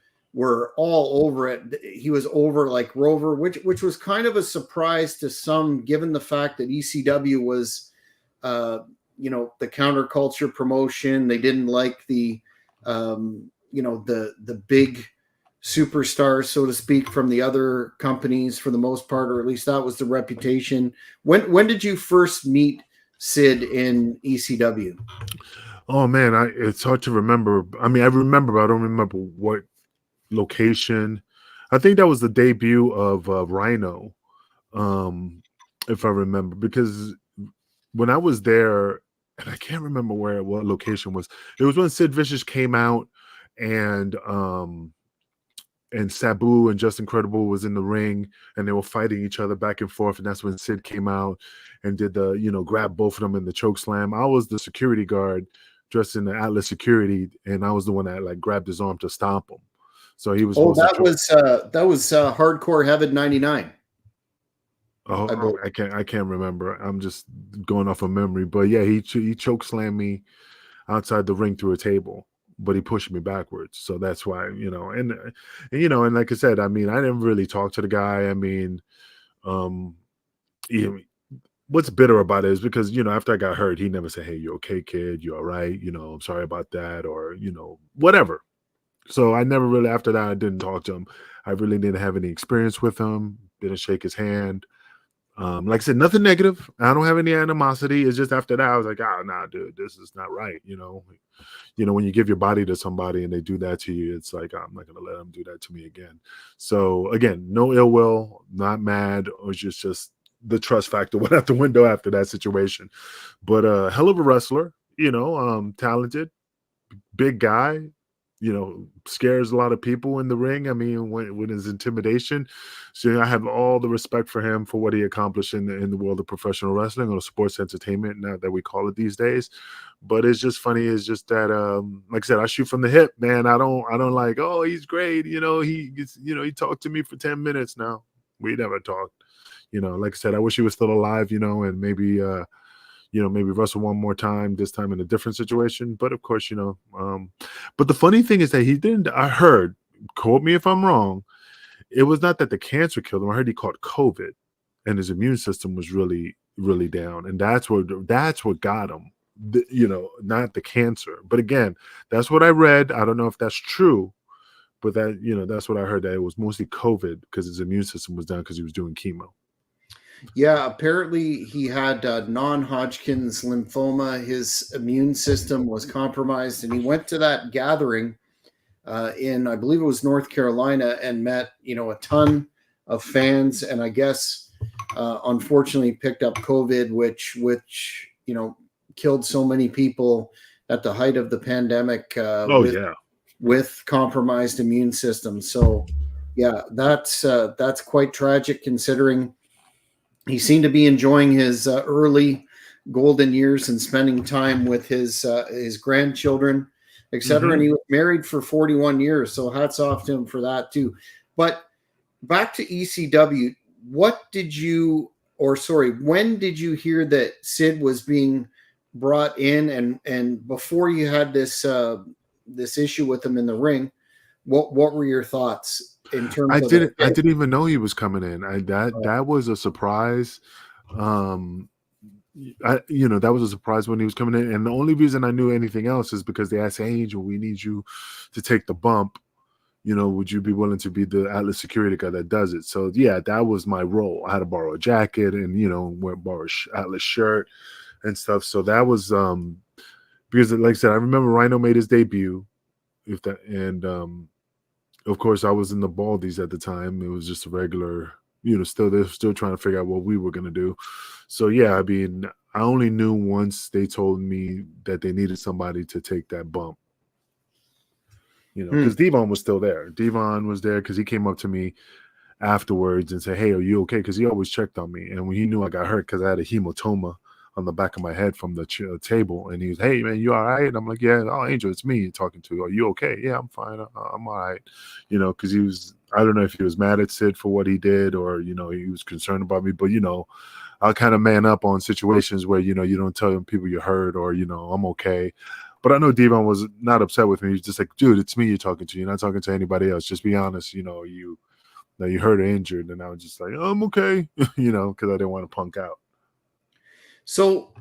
Speaker 1: all over it. He was over like Rover, which was kind of a surprise to some, given the fact that ECW was, the counterculture promotion. They didn't like the big superstars, so to speak, from the other companies for the most part, or at least that was the reputation. When did you first meet Sid in ECW?
Speaker 2: Oh man, it's hard to remember. I mean, I remember, but I don't remember what location. I think that was the debut of Rhino, um, if I remember, because when I was there, and I can't remember what location was. It was when Sid Vicious came out, and Sabu and Just Incredible was in the ring, and they were fighting each other back and forth. And that's when Sid came out and did the, grab both of them in the choke slam. I was the security guard dressed in the Atlas security, and I was the one that like grabbed his arm to stop him. So he was.
Speaker 1: Oh, that was Hardcore Heaven '99.
Speaker 2: Oh, I can't remember. I'm just going off of memory. But yeah, he choke slammed me outside the ring through a table, but he pushed me backwards. So that's why, and like I said, I mean, I didn't really talk to the guy. I mean, what's bitter about it is because, after I got hurt, he never said, "Hey, you okay, kid? You all right? I'm sorry about that," or, whatever. So I never really, after that, I didn't talk to him. I really didn't have any experience with him, didn't shake his hand. Like I said, nothing negative. I don't have any animosity. It's just after that, I was like, "Oh, nah, dude, this is not right." When you give your body to somebody and they do that to you, it's like, I'm not going to let them do that to me again. So again, no ill will, not mad, or just the trust factor went out the window after that situation. But hell of a wrestler, talented, big guy, scares a lot of people in the ring. I mean, when his intimidation. So I have all the respect for him for what he accomplished in the world of professional wrestling or sports entertainment, now that we call it these days. But it's just funny. It's just that, like I said, I shoot from the hip, man. I don't like, oh, he's great. He talked to me for 10 minutes now. We never talked. Like I said, I wish he was still alive, and maybe, maybe wrestle one more time, this time in a different situation. But of course, but the funny thing is that he didn't, I heard, quote me if I'm wrong, it was not that the cancer killed him. I heard he caught COVID and his immune system was really, really down. And that's what got him, not the cancer. But again, that's what I read. I don't know if that's true, but that's what I heard, that it was mostly COVID because his immune system was down because he was doing chemo.
Speaker 1: Yeah, apparently he had non-Hodgkin's lymphoma. His immune system was compromised, and he went to that gathering in, I believe it was North Carolina, and met, a ton of fans, and I guess unfortunately picked up COVID, which killed so many people at the height of the pandemic. With compromised immune systems. So yeah, that's quite tragic, considering he seemed to be enjoying his early golden years and spending time with his grandchildren, etc. And he was married for 41 years. So hats off to him for that too. But back to ECW, when did you hear that Sid was being brought in, and before you had this issue with him in the ring, what were your thoughts?
Speaker 2: I didn't even know he was coming in. That was a surprise. That was a surprise when he was coming in. And the only reason I knew anything else is because they asked, "Hey, Angel, we need you to take the bump. Would you be willing to be the Atlas security guy that does it?" So yeah, that was my role. I had to borrow a jacket and borrow Atlas shirt and stuff. So that was because, like I said, I remember Rhino made his debut. Of course, I was in the Baldies at the time. It was just a regular, they're still trying to figure out what we were going to do. So, yeah, I mean, I only knew once they told me that they needed somebody to take that bump. Because Devon was still there. Devon was there because he came up to me afterwards and said, "Hey, are you okay?" Because he always checked on me. And when he knew I got hurt because I had a hematoma on the back of my head from the table, and he was, "Hey man, you all right?" And I'm like, "Yeah, oh Angel, it's me you're talking to. Are you okay?" "Yeah, I'm fine. I'm all right." Because he was, I don't know if he was mad at Sid for what he did, or he was concerned about me. But I'll kind of man up on situations where you don't tell people you're hurt, or I'm okay. But I know Devon was not upset with me. He's just like, "Dude, it's me you're talking to. You're not talking to anybody else. Just be honest. You hurt or injured." And I was just like, "Oh, I'm okay," because I didn't want to punk out.
Speaker 1: So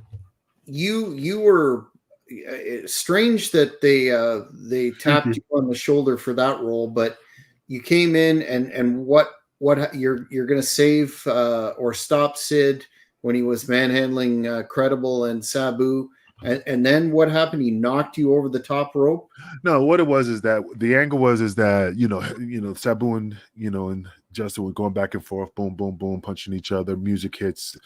Speaker 1: you were strange that they tapped you on the shoulder for that role, but you came in and what you're going to save or stop Sid when he was manhandling Credible and Sabu, and then what happened? He knocked you over the top rope.
Speaker 2: No, what it was is that the angle was is that Sabu and and Justin were going back and forth, boom, boom, boom, punching each other. Music hits,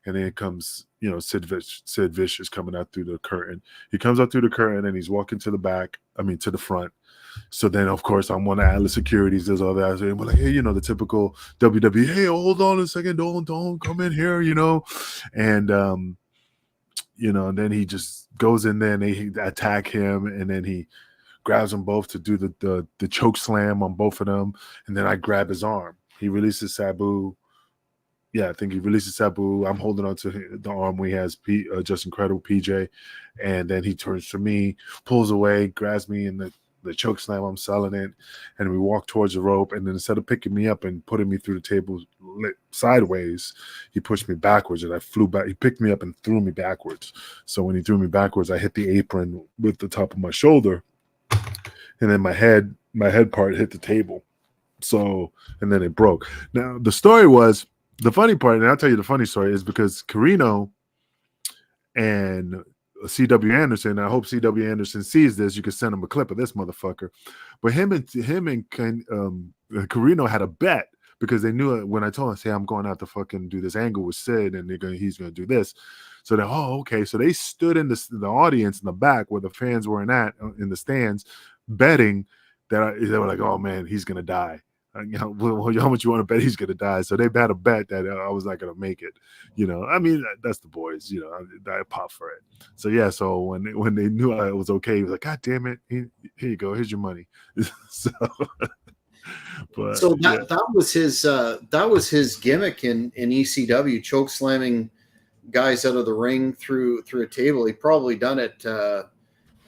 Speaker 2: and then comes Sid Vicious coming out through the curtain. He comes out through the curtain and he's walking to the back. I mean to the front. So then, of course, I'm one of Atlas Securities. There's all that. And we're like, hey, the typical WWE. Hey, hold on a second. Don't come in here. And and then he just goes in there and they attack him, and then he grabs them both to do the choke slam on both of them, and then I grab his arm. He releases Sabu. Yeah, I think he releases Sabu. I'm holding on to the arm where he has just incredible PJ, and then he turns to me, pulls away, grabs me in the choke slam. I'm selling it, and we walk towards the rope, and then instead of picking me up and putting me through the table sideways, he pushed me backwards, and I flew back. He picked me up and threw me backwards. So when he threw me backwards, I hit the apron with the top of my shoulder, and then my head part hit the table. So, and then it broke. Now, the story was, the funny part, and I'll tell you the funny story, is because Carino and C.W. Anderson, I hope C.W. Anderson sees this. You can send him a clip of this motherfucker. But him and Carino had a bet, because they knew when I told him, say, I'm going out to fucking do this angle with Sid, and he's going to do this. So they, okay. So they stood in the audience in the back where the fans weren't at, in the stands, betting that they were like, oh man, he's going to die. How much you want to bet he's going to die? So they had a bet that I was not going to make it. I mean, that's the boys. I pop for it. So yeah. So when they knew I was okay, he was like, God damn it, here you go, here's your money. So, but
Speaker 1: so that was his gimmick in ECW, choke slamming guys out of the ring through a table. He probably done it a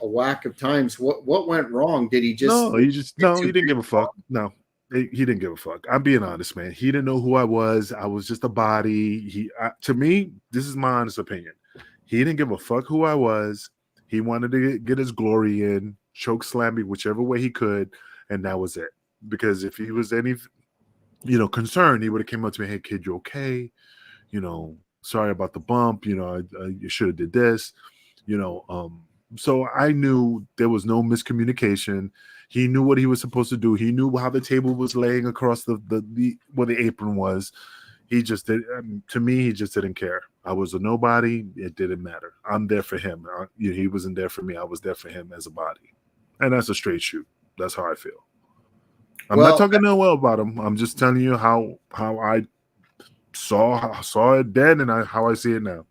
Speaker 1: whack of times. What went wrong? Did he just?
Speaker 2: He didn't give a fuck. No. He didn't give a fuck. I'm being honest, man. He didn't know who I was. I was just a body. To me, this is my honest opinion. He didn't give a fuck who I was. He wanted to get his glory in, choke slam me whichever way he could, and that was it. Because if he was any, concerned, he would have came up to me, hey kid, you okay? Sorry about the bump. You should have did this. So I knew there was no miscommunication. He knew what he was supposed to do. He knew how the table was laying across where the apron was. He just did. To me, he just didn't care. I was a nobody. It didn't matter. I'm there for him. He wasn't there for me. I was there for him as a body, and that's a straight shoot. That's how I feel. I'm not talking well about him. I'm just telling you how I saw it then, and how I see it now.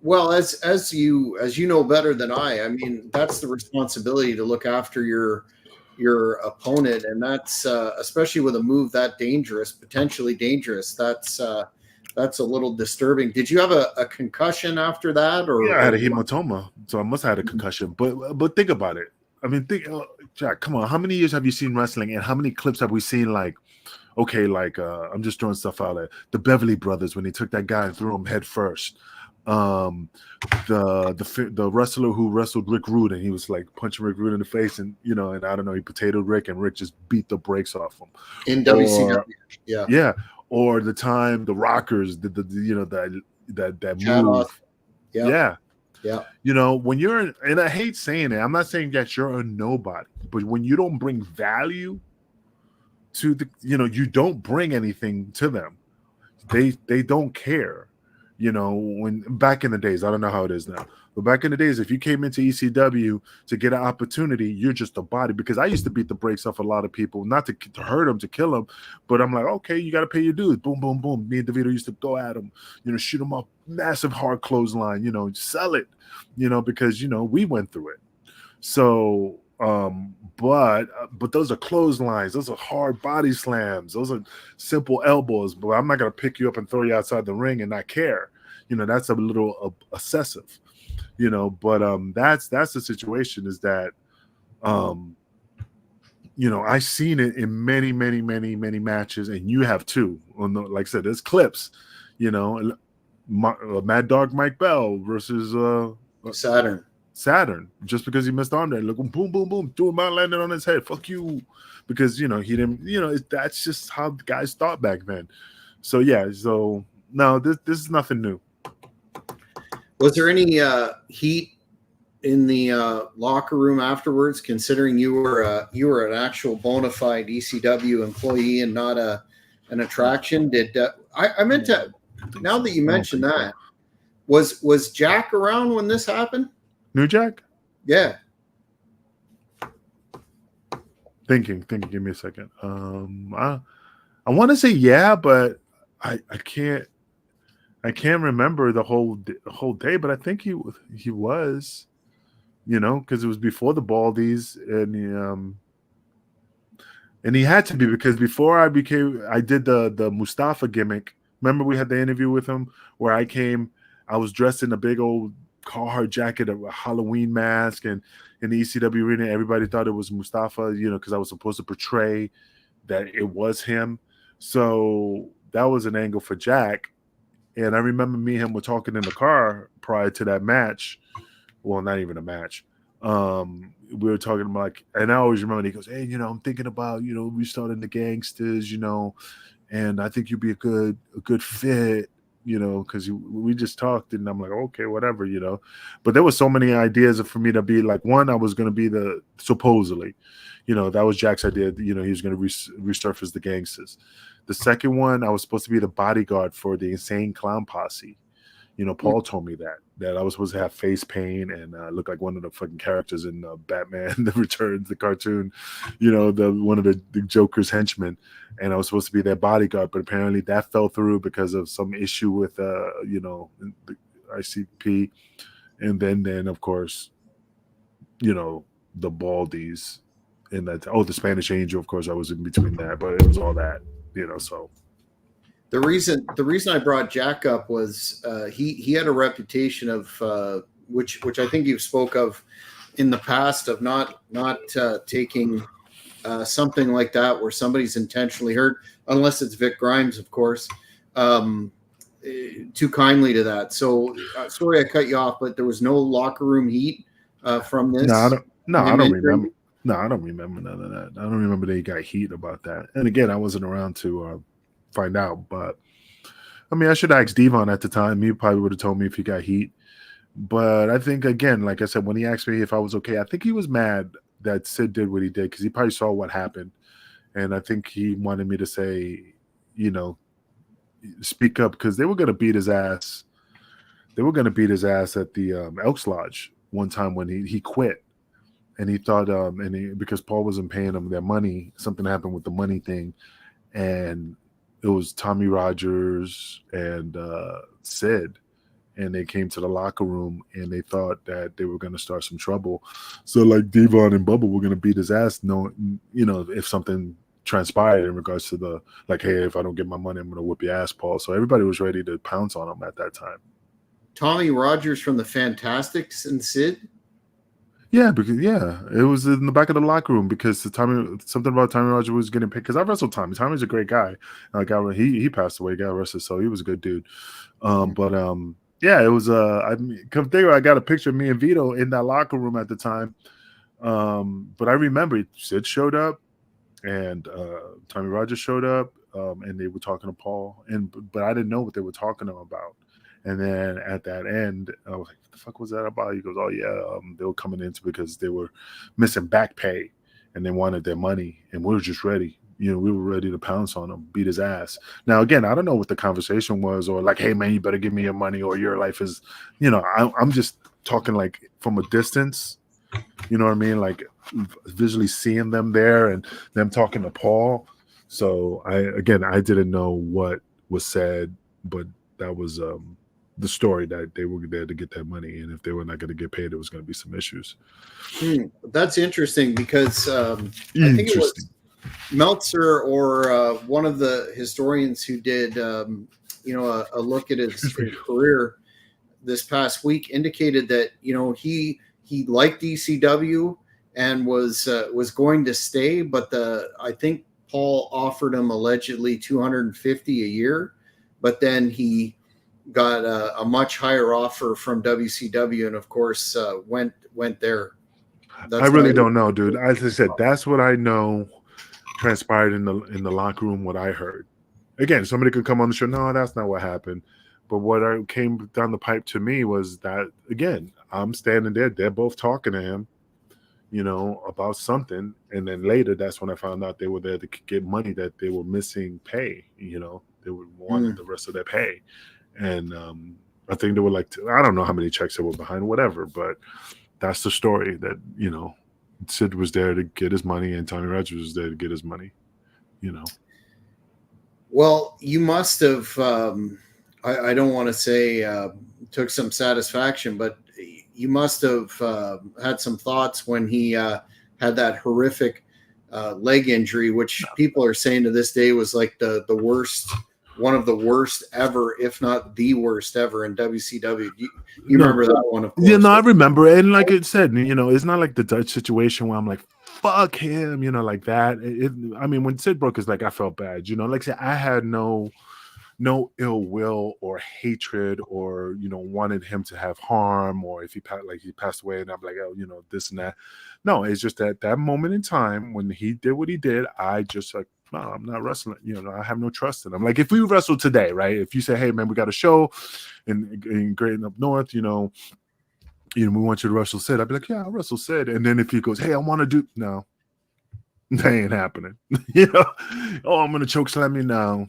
Speaker 1: Well, as you know better than I mean, that's the responsibility to look after your opponent, and that's especially with a move that potentially dangerous. That's a little disturbing. Did you have a concussion after that, or?
Speaker 2: Yeah, I had a hematoma, so I must have had a concussion. But think about it. I mean, Jack, come on. How many years have you seen wrestling, and how many clips have we seen? Like, okay, I'm just throwing stuff out there. The Beverly Brothers, when they took that guy and threw him head first. The wrestler who wrestled Rick Rude, and he was like punching Rick Rude in the face, and and I don't know, he potatoed Rick, and Rick just beat the brakes off him
Speaker 1: in WCW.
Speaker 2: Yeah. Or the time the Rockers did that
Speaker 1: Chad
Speaker 2: move.
Speaker 1: Off. Yeah.
Speaker 2: When you're and I hate saying it, I'm not saying that you're a nobody, but when you don't bring value to you don't bring anything to them, they don't care. When back in the days, I don't know how it is now, but back in the days, if you came into ECW to get an opportunity, you're just a body. Because I used to beat the brakes off a lot of people, not to hurt them, to kill them, but I'm like, okay, you got to pay your dues. Boom, boom, boom. Me and DeVito used to go at them, shoot them up, massive hard clothesline, sell it, because we went through it. So, but those are clotheslines. Those are hard body slams. Those are simple elbows. But I'm not gonna pick you up and throw you outside the ring and not care. That's a little excessive. But that's the situation. Is that I've seen it in many, many, many, many matches, and you have too. Like I said, there's clips. Mad Dog Mike Bell versus
Speaker 1: Saturn.
Speaker 2: Saturn just because he missed arm drag. Look, boom, boom, boom, threw him out, landed on his head. Fuck you, because he didn't. That's just how the guys thought back then. So yeah, so no, this is nothing new.
Speaker 1: Was there any heat in the locker room afterwards, considering you were an actual bona fide ECW employee and not an attraction? Did I meant to? Now that you mentioned that, was Jack around when this happened?
Speaker 2: New Jack?
Speaker 1: Yeah.
Speaker 2: Thinking. Give me a second. I want to say yeah, but I can't remember the whole day. But I think he was, because it was before the Baldies, and he had to be, because before I did the Mustafa gimmick. Remember we had the interview with him where I was dressed in a big old Carhartt jacket, a Halloween mask, and in the ECW arena, everybody thought it was Mustafa, because I was supposed to portray that it was him. So that was an angle for Jack. And I remember me and him were talking in the car prior to that match. Well, not even a match. We were talking about, and I always remember, he goes, hey, I'm thinking about, restarting the Gangsters, and I think you'd be a good fit, because we just talked, and I'm like, okay, whatever, but there was so many ideas for me to be like, one, I was going to be supposedly, that was Jack's idea, he was going to resurface the Gangsters. The second one, I was supposed to be the bodyguard for the Insane Clown Posse. Paul told me that I was supposed to have face paint and look like one of the fucking characters in Batman the Returns, the cartoon, one of the Joker's henchmen, and I was supposed to be their bodyguard, but apparently that fell through because of some issue with the ICP, and then of course, the Baldies, and that the Spanish Angel, of course, I was in between that, but it was all that, so.
Speaker 1: The reason I brought Jack up was he had a reputation of which I think you've spoke of in the past, of not taking something like that where somebody's intentionally hurt, unless it's Vic Grimes, of course, too kindly to that. So sorry I cut you off, but there was no locker room heat from this.
Speaker 2: I don't remember. No, I don't remember none of that. I don't remember they got heat about that. And again, I wasn't around to find out, but I mean, I should ask Devon at the time. He probably would have told me if he got heat. But I think, again, like I said, when he asked me if I was okay, I think he was mad that Sid did what he did, because he probably saw what happened, and I think he wanted me to say, speak up, because they were going to beat his ass. They were going to beat his ass at the Elks Lodge one time when he quit, and he thought because Paul wasn't paying them their money, something happened with the money thing, and it was Tommy Rogers and Sid, and they came to the locker room and they thought that they were going to start some trouble. So like Devon and Bubba were going to beat his ass, if something transpired in regards to the, like, hey, if I don't get my money, I'm going to whip your ass, Paul. So everybody was ready to pounce on him at that time.
Speaker 1: Tommy Rogers from the Fantastics and Sid?
Speaker 2: Yeah, because it was in the back of the locker room, because something about Tommy Rogers was getting picked, because I wrestled Tommy. Tommy's a great guy. He passed away, got arrested, so he was a good dude. But it was I got a picture of me and Vito in that locker room at the time. But I remember Sid showed up and Tommy Rogers showed up, and they were talking to Paul, but I didn't know what they were talking to him about. And then at that end, I was like, what the fuck was that about? He goes, oh, yeah, they were coming in because they were missing back pay and they wanted their money. And we were just ready. We were ready to pounce on him, beat his ass. Now, again, I don't know what the conversation was, or like, hey, man, you better give me your money, or your life is, I'm just talking like from a distance, you know what I mean? Like visually seeing them there and them talking to Paul. So I didn't know what was said, but that was the story, that they were there to get that money, and if they were not going to get paid, there was going to be some issues.
Speaker 1: That's interesting, because I think it was Meltzer or one of the historians who did a look at his career this past week indicated that he liked ECW and was going to stay, but I think Paul offered him allegedly $250 a year, but then he got a much higher offer from WCW, and of course went there.
Speaker 2: I really don't know, dude. As I said, that's what I know transpired in the locker room. What I heard. Again, somebody could come on the show. No, that's not what happened. But what I came down the pipe to me was that, again, I'm standing there. They're both talking to him, about something. And then later, that's when I found out they were there to get money that they were missing pay. They wanted the rest of their pay. And I think they were like, I don't know how many checks they were behind, whatever. But that's the story that, Sid was there to get his money and Tommy Rogers was there to get his money,
Speaker 1: Well, you must have, I don't want to say took some satisfaction, but you must have had some thoughts when he had that horrific leg injury, which people are saying to this day was like the worst, one of the worst ever, if not the worst ever in WCW. You remember that one, of course.
Speaker 2: Yeah, no, I remember. And like it said, it's not like the Dutch situation where I'm like, fuck him, like that. I mean, when Sid broke his leg, I felt bad. Like I said, I had no ill will or hatred or wanted him to have harm, or if he passed away and I'm like, oh, this and that. No, it's just that moment in time when he did what he did, I just like, no, I'm not wrestling. I have no trust in him. Like if we wrestle today, right? If you say, hey man, we got a show in Great Up North, we want you to wrestle Sid, I'd be like, yeah, I'll wrestle Sid. And then if he goes, hey, I want to do, no, that ain't happening. Oh, I'm gonna choke slam you now.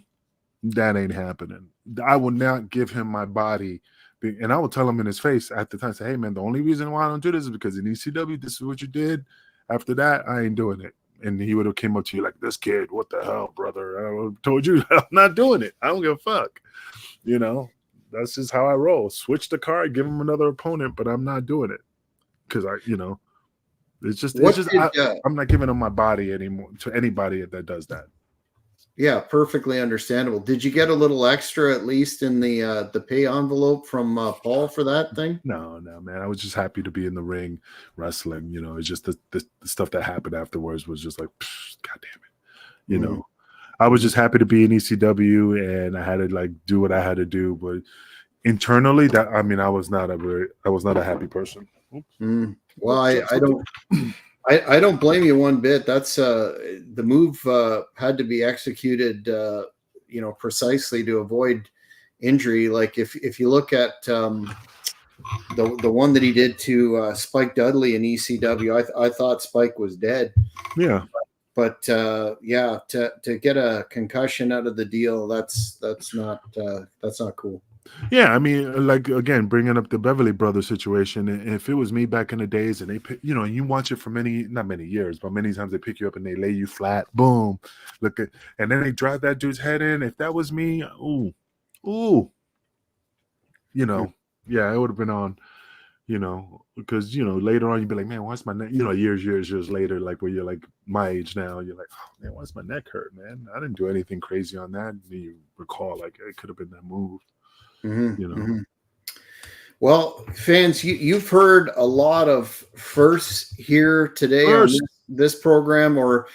Speaker 2: That ain't happening. I will not give him my body. And I will tell him in his face at the time, say, hey, man, the only reason why I don't do this is because in ECW, this is what you did. After that, I ain't doing it. And he would have came up to you like, this kid, what the hell, brother? I told you I'm not doing it. I don't give a fuck. That's just how I roll. Switch the card, give him another opponent, but I'm not doing it. Because I'm not giving him my body anymore to anybody that does that.
Speaker 1: Yeah, perfectly understandable. Did you get a little extra, at least in the pay envelope from Paul for that thing?
Speaker 2: No, man. I was just happy to be in the ring wrestling. It's just the stuff that happened afterwards was just like, God damn it. I was just happy to be in ECW and I had to like do what I had to do. But internally, I was not a happy person.
Speaker 1: Well, I don't blame you one bit. That's the move had to be executed, precisely to avoid injury. Like if you look at the one that he did to Spike Dudley in ECW, I thought Spike was dead.
Speaker 2: Yeah,
Speaker 1: but to get a concussion out of the deal, that's not cool.
Speaker 2: Yeah, I mean, like again, bringing up the Beverly Brothers situation. If it was me back in the days, and they, you watch it for not many years, but many times they pick you up and they lay you flat, boom, and then they drive that dude's head in. If that was me, yeah, it would have been on, because later on you'd be like, man, why's my neck? Years later, like where you're like my age now, you're like, oh man, why's my neck hurt, man? I didn't do anything crazy on that. And you recall like it could have been that move.
Speaker 1: Well, fans, you've heard a lot of firsts here today on this program, or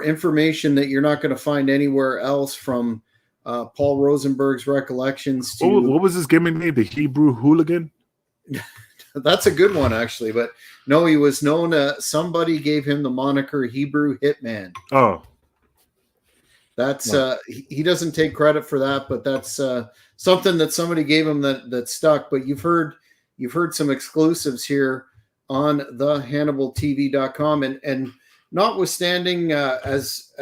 Speaker 1: information that you're not going to find anywhere else, from Paul Rosenberg's recollections to
Speaker 2: what was his gimmick name? The Hebrew Hooligan.
Speaker 1: That's a good one, actually. But no, he was known. Somebody gave him the moniker Hebrew Hitman.
Speaker 2: Oh.
Speaker 1: That's he doesn't take credit for that, but that's something that somebody gave him that stuck. But you've heard some exclusives here on the HannibalTV.com, and notwithstanding, as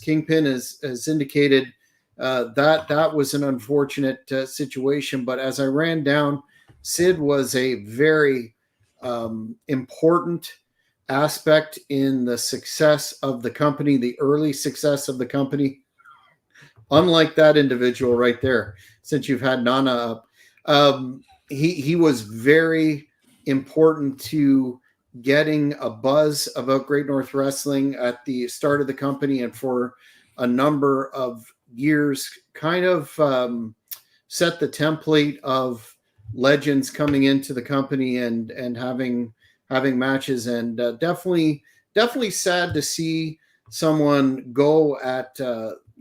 Speaker 1: Kingpin has indicated, that was an unfortunate situation. But as I ran down, Sid was a very important aspect in the success of the company, the early success of the company. Unlike that individual right there, since you've had Nana up, he was very important to getting a buzz about Great North Wrestling at the start of the company, and for a number of years kind of set the template of legends coming into the company and having matches, and definitely sad to see someone go at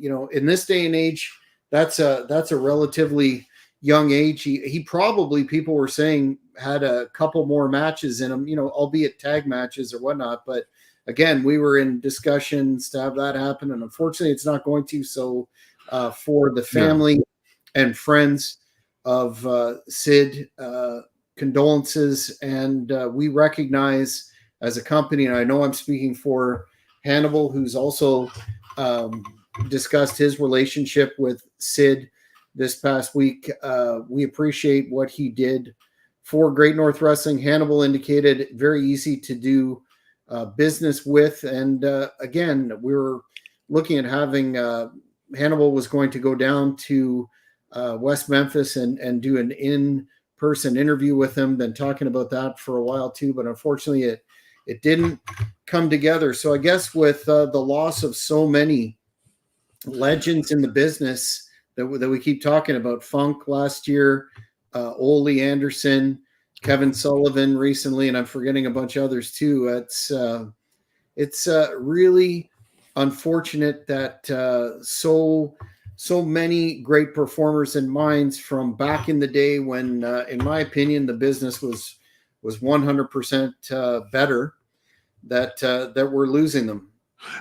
Speaker 1: in this day and age. That's a relatively young age. He probably, people were saying, had a couple more matches in him, albeit tag matches or whatnot. But again, we were in discussions to have that happen, and unfortunately, it's not going to. So, for the family and friends of Sid, condolences, and we recognize as a company, and I know I'm speaking for Hannibal, who's also discussed his relationship with Sid this past week. We appreciate what he did for Great North Wrestling. Hannibal indicated very easy to do business with, and again, we were looking at having Hannibal was going to go down to West Memphis and do an in-person interview with him. Been talking about that for a while too, but unfortunately it didn't come together. So I guess with the loss of so many legends in the business that we keep talking about, Funk last year, Ole Anderson, Kevin Sullivan recently, and I'm forgetting a bunch of others too. It's really unfortunate that so many great performers and minds from back in the day when, in my opinion, the business was 100% better, that we're losing them.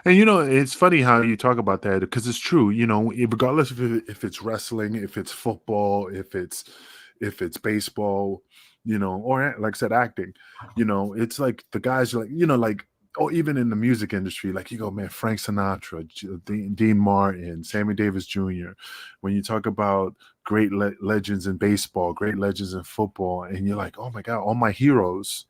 Speaker 2: And it's funny how you talk about that, because it's true. Regardless if it's wrestling, if it's football, if it's baseball, or like I said, acting. It's like the guys are like, or even in the music industry, like you go, man, Frank Sinatra, Dean Martin, Sammy Davis Jr. When you talk about great legends in baseball, great legends in football, and you're like, oh my God, all my heroes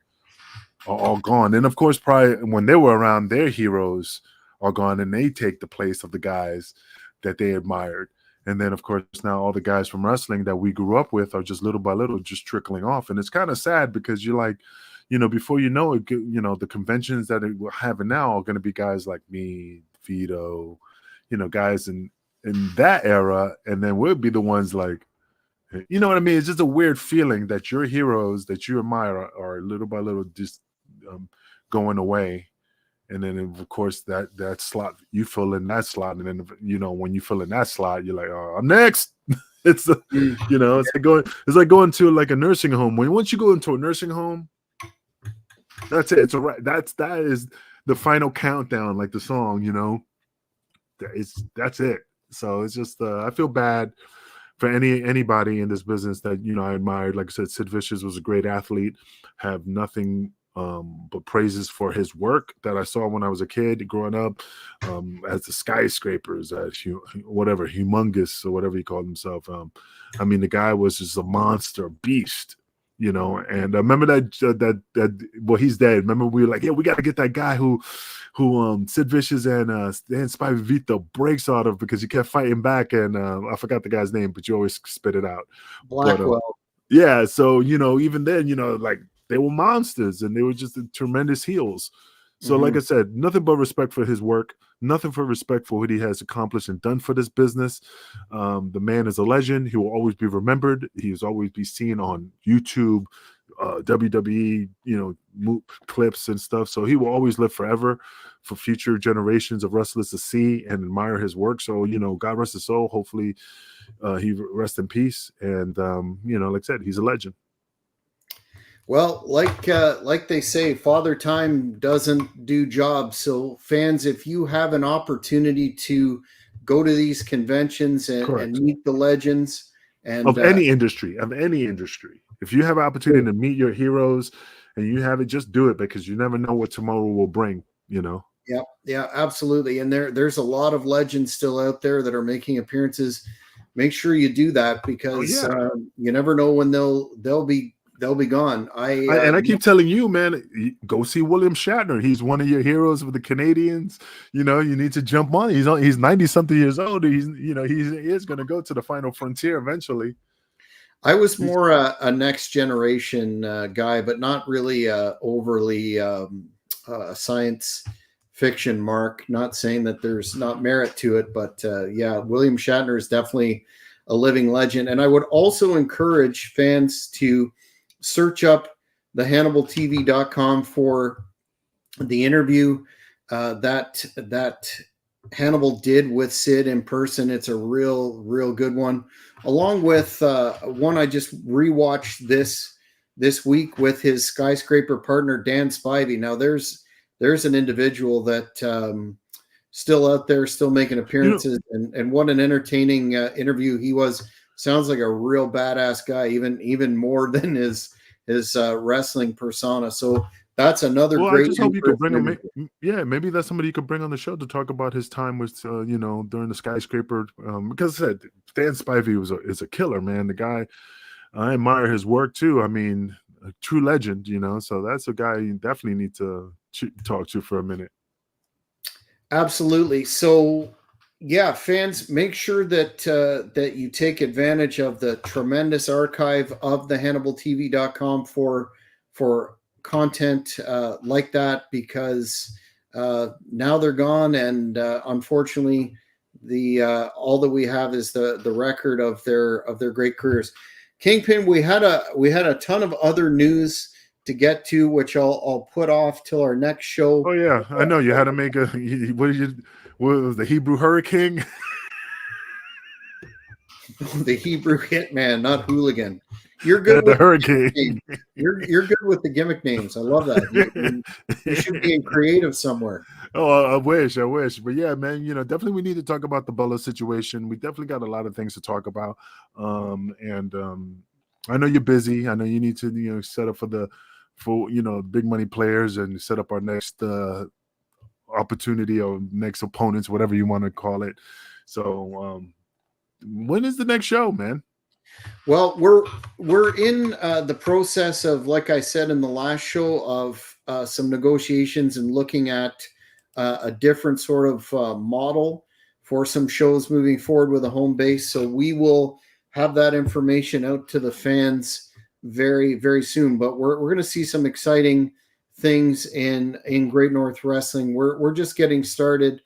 Speaker 2: are all gone. And of course, probably when they were around, their heroes are gone, and they take the place of the guys that they admired. And then, of course, now all the guys from wrestling that we grew up with are just little by little just trickling off. And it's kind of sad, because you're like, before you know it, the conventions that we're having now are going to be guys like me, Vito, guys in that era. And then we'll be the ones like, you know what I mean? It's just a weird feeling that your heroes that you admire are little by little just going away. And then, of course, that slot, you fill in that slot. And then, when you fill in that slot, you're like, oh, I'm next. It's it's like going to like a nursing home. Once you go into a nursing home, that's it. It's a right. That is the final countdown, like the song, that's it. So it's just, I feel bad for anybody in this business that, I admired. Like I said, Sid Vicious was a great athlete. Have nothing but praises for his work that I saw when I was a kid growing up, as the skyscrapers, whatever, humongous or whatever he called himself. I mean, the guy was just a monster, beast, and I remember that well, he's dead. Remember we were like, yeah, we got to get that guy who Sid Vicious and Spy Vito breaks out of, because he kept fighting back, and I forgot the guy's name, but you always spit it out.
Speaker 1: Blackwell.
Speaker 2: Yeah, so even then, like, they were monsters, and they were just tremendous heels. So, like I said, nothing but respect for his work, nothing for respect for what he has accomplished and done for this business. The man is a legend. He will always be remembered. He will always be seen on YouTube, WWE, clips and stuff. So he will always live forever for future generations of wrestlers to see and admire his work. So, God rest his soul. Hopefully he rests in peace. And, like I said, he's a legend.
Speaker 1: Well, like they say, Father Time doesn't do jobs. So fans, if you have an opportunity to go to these conventions and meet the legends and
Speaker 2: of any industry, if you have an opportunity to meet your heroes and you have it, just do it, because you never know what tomorrow will bring,
Speaker 1: Yeah, absolutely. And there's a lot of legends still out there that are making appearances. Make sure you do that, because you never know when they'll be gone. I
Speaker 2: keep telling you, man, go see William Shatner. He's one of your heroes of the Canadians. You need to jump on. He's 90 something years old. He is going to go to the final frontier eventually.
Speaker 1: I was more a next generation guy, but not really overly science fiction, Mark. Not saying that there's not merit to it, but William Shatner is definitely a living legend. And I would also encourage fans to search up the HannibalTV.com for the interview that Hannibal did with Sid in person. It's a real good one. Along with one I just rewatched this week with his skyscraper partner Dan Spivey. Now there's an individual that still out there, still making
Speaker 2: You know,
Speaker 1: appearances, and what an entertaining interview he was. Sounds like a real badass guy, even more than his wrestling persona. So that's another
Speaker 2: well, I
Speaker 1: great
Speaker 2: just hope you could
Speaker 1: in-person
Speaker 2: bring him.
Speaker 1: interview.
Speaker 2: Yeah, maybe that's somebody you could bring on the show to talk about his time with, during the skyscraper. Because I said Dan Spivey is a killer, man. The guy, I admire his work too. I mean, a true legend, So that's a guy you definitely need to talk to for a minute.
Speaker 1: Absolutely. So, yeah, fans, make sure that you take advantage of the tremendous archive of the HannibalTV.com for content like that, because now they're gone, and unfortunately, the all that we have is the record of their great careers. Kingpin, we had a ton of other news to get to, which I'll put off till our next show.
Speaker 2: Oh yeah, I know you had to make a what was the Hebrew hurricane?
Speaker 1: The Hebrew hitman, not hooligan. You're good
Speaker 2: The
Speaker 1: with
Speaker 2: hurricane.
Speaker 1: names. You're good with the gimmick names. I love that. You should be in creative somewhere.
Speaker 2: Oh, I wish. But yeah, man, definitely we need to talk about the Bella situation. We definitely got a lot of things to talk about. And I know you're busy. I know you need to, set up for big money players and set up our next opportunity or next opponents, whatever you want to call it. So when is the next show, man?
Speaker 1: Well, we're in the process of, like I said in the last show, of some negotiations and looking at a different sort of model for some shows moving forward with a home base. So we will have that information out to the fans very soon. But we're going to see some exciting things in Great North Wrestling. We're just getting started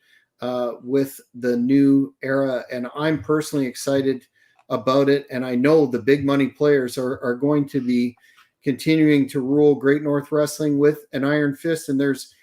Speaker 1: with the new era, and I'm personally excited about it. And I know the big money players are going to be continuing to rule Great North Wrestling with an iron fist, and there's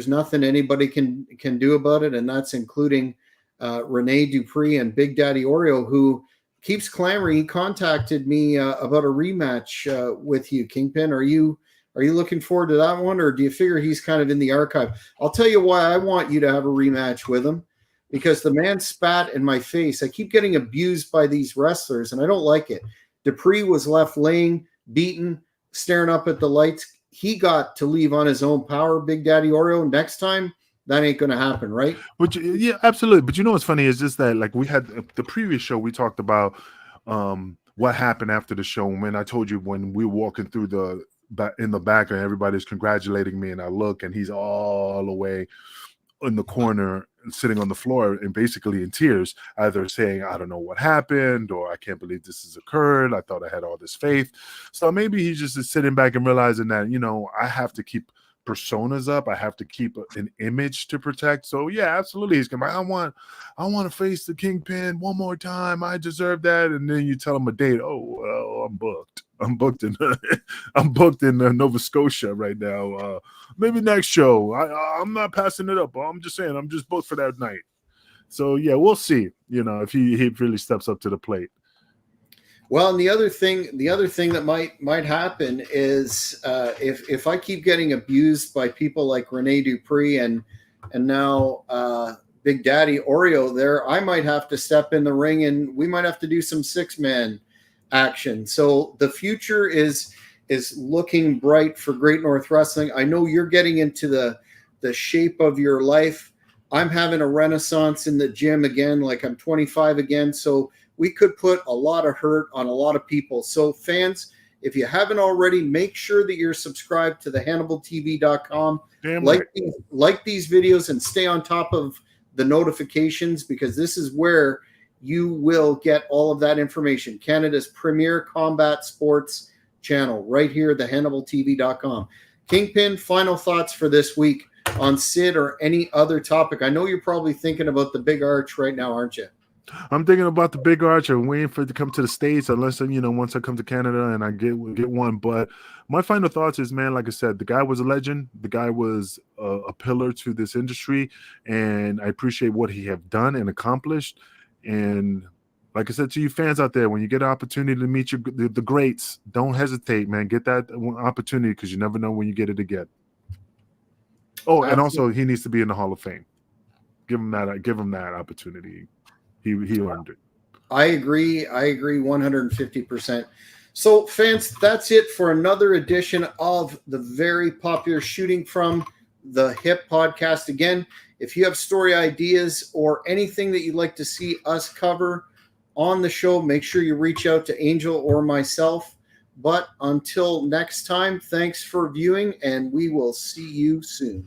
Speaker 1: nothing anybody can do about it, and that's including Rene Dupree and Big Daddy Oreo, who keeps clamoring. He contacted me about a rematch with you, Kingpin. Are you looking forward to that one, or do you figure he's kind of in the archive? I'll tell you why I want you to have a rematch with him, because the man spat in my face. I keep getting abused by these wrestlers, and I don't like it. Dupree was left laying, beaten, staring up at the lights. He got to leave on his own power, Big Daddy Oreo. Next time, that ain't going to happen, right?
Speaker 2: Yeah, absolutely. But what's funny is just that, like, we had the previous show, we talked about what happened after the show. When I told you, when we were walking through in the back and everybody's congratulating me, and I look and he's all the way in the corner sitting on the floor and basically in tears, either saying, I don't know what happened, or I can't believe this has occurred. I thought I had all this faith. So maybe he's just sitting back and realizing that, I have to keep personas up. I have to keep an image to protect. So yeah, absolutely. He's going, I want to face the Kingpin one more time. I deserve that. And then you tell him a date. Oh, well, I'm booked. I'm booked in Nova Scotia right now. Maybe next show. I'm not passing it up. I'm just saying, I'm just booked for that night. So yeah, we'll see. If he really steps up to the plate.
Speaker 1: Well, and the other thing that might happen is if I keep getting abused by people like Rene Dupree and now Big Daddy Oreo there, I might have to step in the ring, and we might have to do some 6-man action. So the future is looking bright for Great North Wrestling. I know you're getting into the shape of your life. I'm having a renaissance in the gym again, like I'm 25 again. So we could put a lot of hurt on a lot of people. So fans, if you haven't already, make sure that you're subscribed to the HannibalTV.com. Like these videos and stay on top of the notifications, because this is where you will get all of that information. Canada's premier combat sports channel right here, the HannibalTV.com. Kingpin, final thoughts for this week on Sid or any other topic. I know you're probably thinking about the big arch right now, aren't you?
Speaker 2: I'm thinking about the big arch and waiting for it to come to the States, unless once I come to Canada and I get one. But my final thoughts is, man, like I said, the guy was a legend. The guy was a pillar to this industry, and I appreciate what he have done and accomplished. And like I said to you fans out there, when you get an opportunity to meet the greats, don't hesitate, man. Get that opportunity, because you never know when you get it again. Oh, and also he needs to be in the Hall of Fame. Give him that opportunity. He earned it.
Speaker 1: I agree 150%. So, fans, that's it for another edition of the very popular Shooting from the Hip podcast. Again, if you have story ideas or anything that you'd like to see us cover on the show, make sure you reach out to Angel or myself. But until next time, thanks for viewing, and we will see you soon.